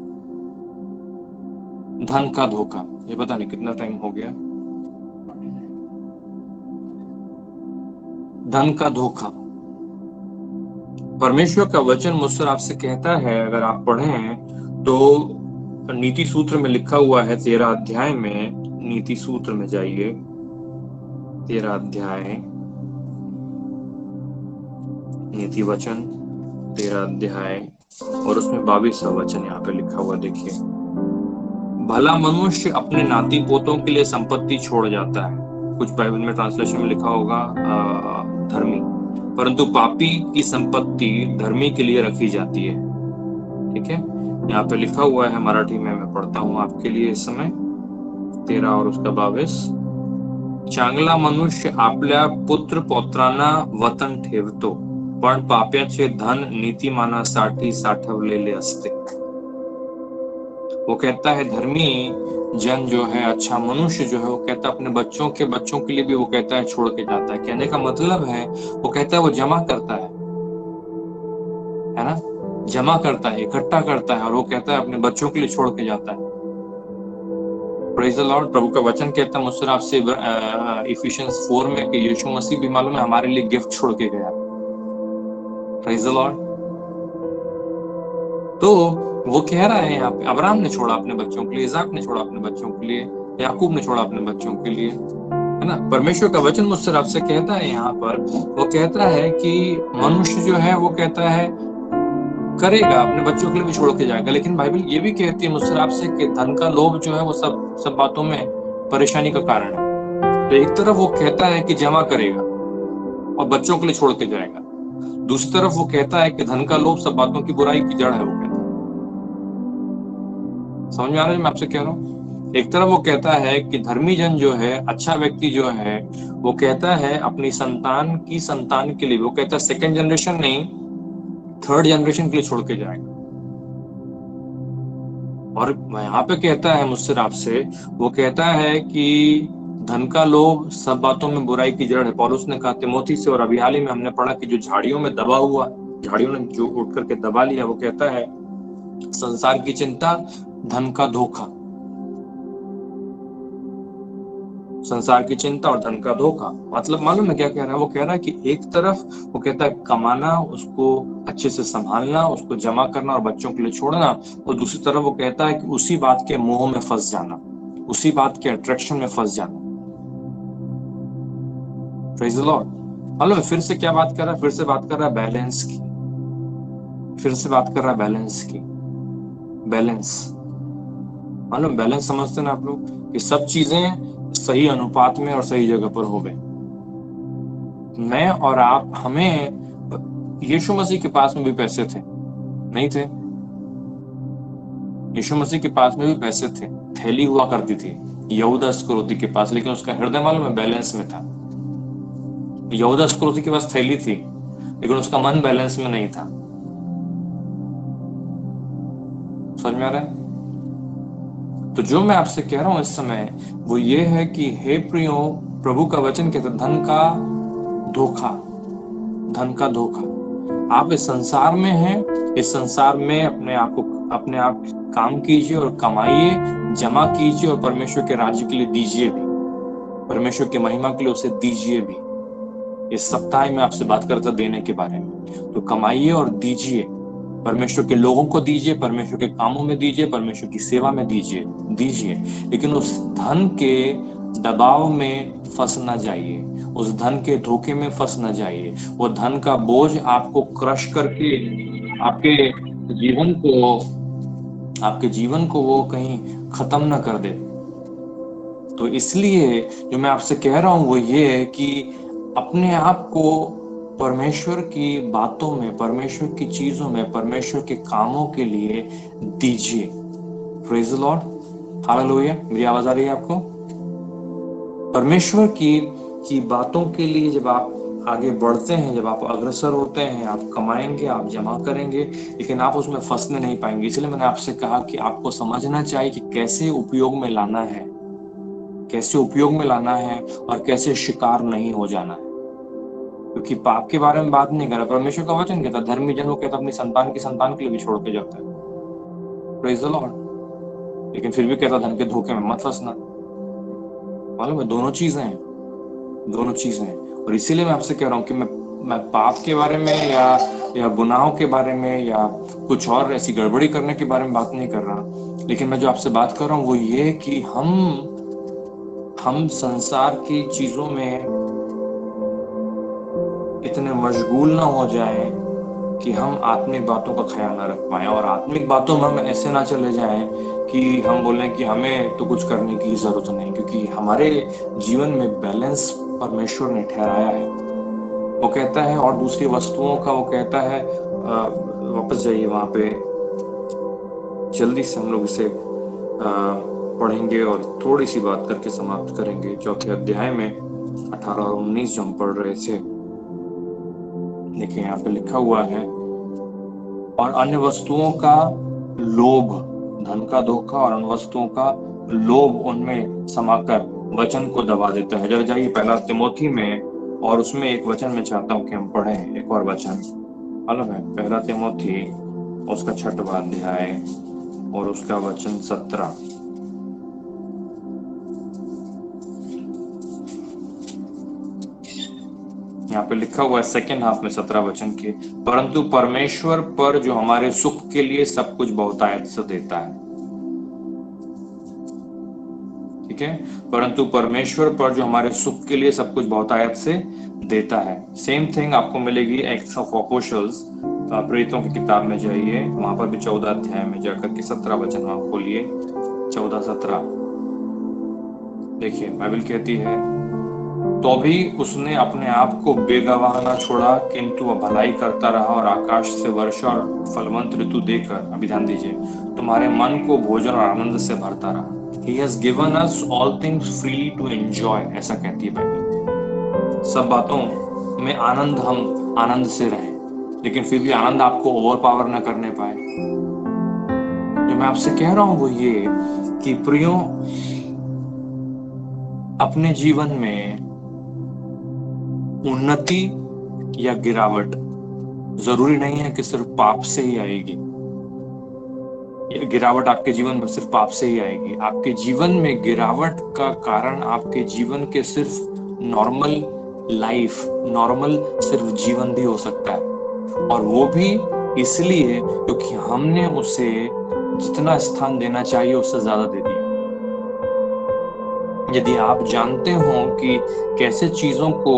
धन का धोखा। ये पता नहीं कितना टाइम हो गया। धन का धोखा, परमेश्वर का वचन मुझसे आपसे कहता है, अगर आप पढ़ें तो नीति सूत्र में लिखा हुआ है 13 अध्याय में, नीति सूत्र में जाइए 13 अध्याय, नीति वचन 13 अध्याय और उसमें 22वां वचन यहाँ पे लिखा हुआ देखिए। भला मनुष्य अपने नाती पोतों के लिए संपत्ति छोड़ जाता है, कुछ बाइबल में ट्रांसलेशन में लिखा होगा धर्मी, परंतु पापी की संपत्ति धर्मी के लिए रखी जाती है। ठीक है, यहाँ पे लिखा हुआ है मराठी में, मैं पढ़ता हूँ आपके लिए इस समय 13 और उसका 22। चांगला मनुष्य आपल्या पुत्र पौत्रांना वतन ठेवतो, पण पाप्याचे धन नीतिमानासाठी साठवलेले असते। वो कहता है धर्मी जन जो है, अच्छा मनुष्य जो है, वो कहता है अपने बच्चों के लिए भी वो कहता है छोड़ के जाता है। कहने का मतलब है वो कहता है वो जमा करता है ना, जमा करता है, इकट्ठा करता है, और वो कहता है अपने बच्चों के लिए छोड़ के जाता है। Praise the Lord. प्रभु का वचन कहता है मुझसे आपसे इफिशियंस 4 में कि यीशु मसीह भी मालूम है हमारे लिए गिफ्ट छोड़ के गया। Praise the Lord. तो वो कह रहा है यहाँ पे अब्राहम ने छोड़ा अपने बच्चों के लिए, इसाक ने छोड़ा अपने बच्चों के लिए, याकूब ने छोड़ा अपने बच्चों के लिए, है ना। परमेश्वर का वचन मुझसे आपसे कहता है यहाँ पर, वो कहता है कि मनुष्य जो है वो कहता है करेगा, अपने बच्चों के लिए भी छोड़ के जाएगा। लेकिन बाइबल ये भी कहती है मुझसे आपसे कि धन का लोभ जो है वो सब बातों में परेशानी का कारण है। तो एक तरफ वो कहता है कि जमा करेगा और बच्चों के लिए छोड़ के जाएगा, दूसरी तरफ वो कहता है कि धन का लोभ सब बातों की बुराई की जड़ है। वो कहता है, समझ में आ रहा है मैं आपसे कह रहा हूँ। एक तरफ वो कहता है कि धर्मी जन जो है, अच्छा व्यक्ति जो है, वो कहता है अपनी संतान के लिए, वो कहता है 2nd जनरेशन नहीं 3rd जनरेशन के लिए छोड़ के जाएगा। और यहाँ पे कहता है मुझसे आपसे, वो कहता है कि धन का लोभ सब बातों में बुराई की जड़ है। पौलुस ने कहा तिमोथी से, और अभी हाल ही में हमने पढ़ा कि जो झाड़ियों में दबा हुआ, झाड़ियों ने जो उठ करके दबा लिया, वो कहता है संसार की चिंता, धन का धोखा। संसार की चिंता और धन का धोखा, मतलब मालूम है क्या कह रहा है? वो कह रहा है कि एक तरफ वो कहता है कमाना, उसको अच्छे से संभालना, उसको जमा करना और बच्चों के लिए छोड़ना, और दूसरी तरफ वो कहता है कि उसी बात के मोह में फंस जाना, उसी बात के अट्रैक्शन में फंस जाना। Praise the Lord. मालूम फिर से क्या बात कर रहा है? फिर से बात कर रहा है बैलेंस की, फिर से बात कर रहा है बैलेंस की। बैलेंस, मालूम बैलेंस समझते ना आप लोग, कि सब चीजें सही अनुपात में और सही जगह पर हो गए। मैं और आप, हमें यीशु मसीह के पास में भी पैसे थे, नहीं थे? यीशु मसीह के पास में भी पैसे थे, थैली हुआ करती थी यहूदा इस्करियोती के पास, लेकिन उसका हृदय मालूम है बैलेंस में था। यहूदा इस्करियोती के पास थैली थी, लेकिन उसका मन बैलेंस में नहीं था। समझ में आ रहा है? तो जो मैं आपसे कह रहा हूं इस समय वो ये है कि हे प्रियो, प्रभु का वचन कहता है धन का धोखा, धन का धोखा। आप इस संसार में हैं, इस संसार में अपने आप काम कीजिए और कमाइए, जमा कीजिए और परमेश्वर के राज्य के लिए दीजिए भी, परमेश्वर की महिमा के लिए उसे दीजिए भी। इस सप्ताह में आपसे बात करता देने के बारे में, तो कमाइए और दीजिए, परमेश्वर के लोगों को दीजिए, परमेश्वर के कामों में दीजिए, परमेश्वर की सेवा में दीजिए, लेकिन उस धन के दबाव में फंस ना जाइए, उस धन के धोखे में फंस ना जाइए। वो धन का बोझ आपको क्रश करके आपके जीवन को वो कहीं खत्म ना कर दे। तो इसलिए जो मैं आपसे कह रहा हूं वो ये है कि अपने आप को परमेश्वर की बातों में, परमेश्वर की चीजों में, परमेश्वर के कामों के लिए दीजिए। Praise the Lord, hallelujah. मेरी आवाज आ रही है आपको? परमेश्वर की बातों के लिए जब आप आगे बढ़ते हैं, जब आप अग्रसर होते हैं, आप कमाएंगे, आप जमा करेंगे, लेकिन आप उसमें फंसने नहीं पाएंगे। इसलिए मैंने आपसे कहा कि आपको समझना चाहिए कि कैसे उपयोग में लाना है, कैसे उपयोग में लाना है और कैसे शिकार नहीं हो जाना है। क्योंकि पाप के बारे में बात नहीं कर रहा, परमेश्वर का वचन कहता है धर्मी जन वो कहता अपनी संतान की संतान के लिए भी छोड़ के जाता है। Praise the Lord. लेकिन फिर भी कहता धन के धोखे में मत फंसना। मालूम है दोनों चीजें हैं, दोनों चीजें हैं। और इसीलिए मैं आपसे कह रहा हूँ कि मैं पाप के बारे में या गुनाहों के बारे में या कुछ और ऐसी गड़बड़ी करने के बारे में बात नहीं कर रहा, लेकिन मैं जो आपसे बात कर रहा हूँ वो ये कि हम संसार की चीजों में इतने मशगूल ना हो जाएं कि हम आत्मिक बातों का ख्याल ना रख पाए, और आत्मिक बातों में हम ऐसे ना चले जाएं कि हम बोलें कि हमें तो कुछ करने की जरूरत नहीं, क्योंकि हमारे जीवन में बैलेंस परमेश्वर ने ठहराया है। वो कहता है, और दूसरी वस्तुओं का वो कहता है, वापस जाइए वहां पे, जल्दी से हम लोग इसे पढ़ेंगे और थोड़ी सी बात करके समाप्त करेंगे। चौथे अध्याय में 18 और 19 जो हम पढ़ रहे थे, देखिए यहाँ पे लिखा हुआ है, और अन्य वस्तुओं का लोभ, धन का धोखा और अन्य वस्तुओं का लोभ उनमें समाकर वचन को दबा देता है। जरा जाइए पहला तिमोथी में, और उसमें एक वचन मैं चाहता हूँ कि हम पढ़ें, एक और वचन मालूम है, पहला तिमोथी उसका 6वां अध्याय और उसका वचन 17। यहाँ पे लिखा हुआ है सेकेंड हाफ में 17 वचन के, परंतु परमेश्वर पर जो हमारे सुख के लिए सब कुछ बहुतायत से देता है। ठीक है, परंतु परमेश्वर पर जो हमारे सुख के लिए सब कुछ बहुतायत से देता है। सेम थिंग आपको मिलेगी एक्ट्स ऑफ अपोस्टल्स, प्रेरितों की किताब में जाइए, वहां पर भी 14 अध्याय में जाकर के 17 वचन वहां खोलिए, 14-17। देखिए बाइबल कहती है, तो भी उसने अपने आप को बेगवाह न छोड़ा, किंतु वह भलाई करता रहा और आकाश से वर्षा और फलवंत ऋतु देकर, अभी ध्यान दीजिए, तुम्हारे मन को भोजन और आनंद से भरता रहा। He has given us all things freely to enjoy, ऐसा कहती है बाइबल। सब बातों में आनंद, हम आनंद से रहें, लेकिन फिर भी आनंद आपको ओवर पावर न करने पाए। जो मैं आपसे कह रहा हूं वो ये कि प्रियो, अपने जीवन में उन्नति या गिरावट जरूरी नहीं है कि सिर्फ पाप से ही आएगी। ये गिरावट आपके जीवन में सिर्फ पाप से ही आएगी। आपके जीवन में गिरावट का कारण आपके जीवन के सिर्फ नॉर्मल लाइफ, नॉर्मल सिर्फ जीवन भी हो सकता है, और वो भी इसलिए क्योंकि हमने उसे जितना स्थान देना चाहिए उससे ज्यादा दे दिया। यदि आप जानते हो कि कैसे चीजों को,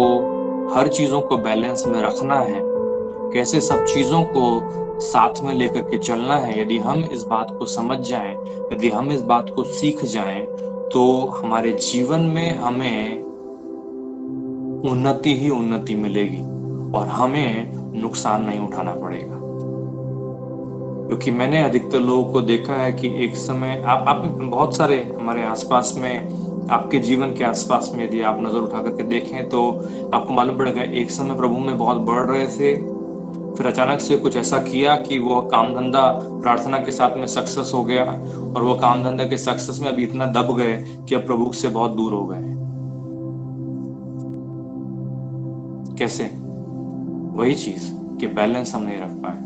हर चीजों को बैलेंस में रखना है, कैसे सब चीजों को साथ में लेकर के चलना है, यदि हम इस बात को समझ जाएं, यदि हम इस बात को सीख जाएं, तो हमारे जीवन में हमें उन्नति ही उन्नति मिलेगी और हमें नुकसान नहीं उठाना पड़ेगा। क्योंकि मैंने अधिकतर लोगों को देखा है कि एक समय आप बहुत सारे हमारे आसपास में, आपके जीवन के आसपास में यदि आप नजर उठा करके देखें तो आपको मालूम पड़ेगा एक समय प्रभु में बहुत बढ़ रहे थे, फिर अचानक से कुछ ऐसा किया कि वो काम धंधा प्रार्थना के साथ में सक्सेस हो गया, और वो काम धंधा के सक्सेस में अभी इतना दब गए कि अब प्रभु से बहुत दूर हो गए। कैसे? वही चीज कि बैलेंस हम नहीं रख पाए,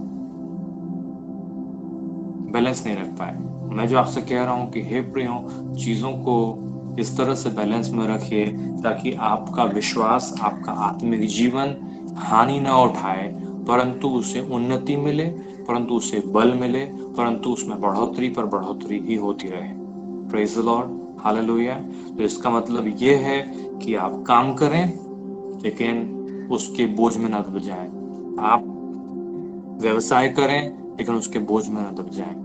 बैलेंस नहीं रख पाए। मैं जो आपसे कह रहा हूं कि हे प्रियो, चीजों को इस तरह से बैलेंस में रखिए ताकि आपका विश्वास, आपका आत्मिक जीवन हानि ना उठाए, परंतु उसे उन्नति मिले, परंतु उसे बल मिले, परंतु उसमें बढ़ोतरी पर बढ़ोतरी ही होती रहे। Praise the Lord, hallelujah. तो इसका मतलब ये है कि आप काम करें लेकिन उसके बोझ में ना दब जाएं। आप व्यवसाय करें लेकिन उसके बोझ में ना दब जाएं,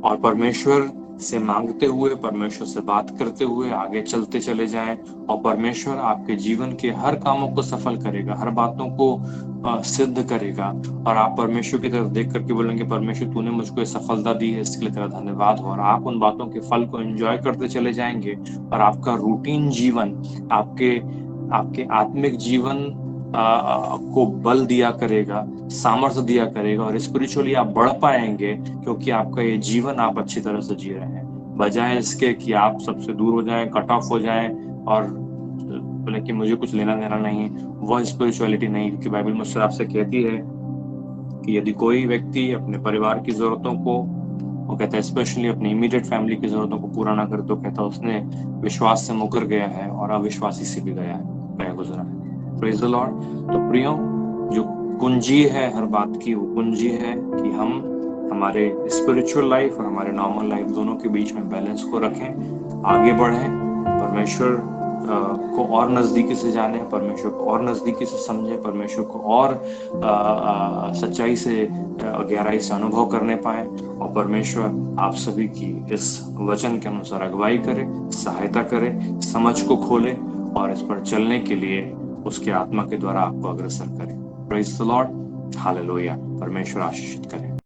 और परमेश्वर से मांगते हुए, परमेश्वर से बात करते हुए आगे चलते चले जाएं, और परमेश्वर आपके जीवन के हर कामों को सफल करेगा, हर बातों को सिद्ध करेगा, और आप परमेश्वर की तरफ देख करके बोलेंगे, परमेश्वर तूने मुझको ये सफलता दी है, इसके लिए तेरा धन्यवाद हो। और आप उन बातों के फल को एंजॉय करते चले जाएंगे, और आपका रूटीन जीवन आपके आत्मिक जीवन को बल दिया करेगा, सामर्थ्य दिया करेगा, और स्पिरिचुअली आप बढ़ पाएंगे क्योंकि आपका ये जीवन आप अच्छी तरह से जी रहे हैं, बजाय इसके कि आप सबसे दूर हो जाएं, कट ऑफ हो जाएं और बोले कि मुझे कुछ लेना देना नहीं। वह स्पिरिचुअलिटी नहीं, क्योंकि बाइबल मुझसे आपसे कहती है कि यदि कोई व्यक्ति अपने परिवार की जरूरतों को, वो कहता है स्पेशली अपनी इमीडिएट फैमिली की जरूरतों को पूरा ना करे, तो कहता है उसने विश्वास से मुकर गया है और अविश्वासी से भी गया गुजरा है। Praise the Lord. तो प्रियो, जो कुंजी है हर बात की, वो कुंजी है कि हम हमारे स्पिरिचुअल लाइफ और हमारे नॉर्मल लाइफ दोनों के बीच में बैलेंस को रखें, आगे बढ़ें, परमेश्वर को और नजदीकी से जाने, परमेश्वर को और नजदीकी से समझें, परमेश्वर को और सच्चाई से, गहराई से अनुभव करने पाए, और परमेश्वर आप सभी की इस वचन के अनुसार अगुवाई करे, सहायता करे, समझ को खोले, और इस पर चलने के लिए उसके आत्मा के द्वारा आपको अग्रसर करे। Praise the Lord, hallelujah. परमेश्वर आशीषित करे।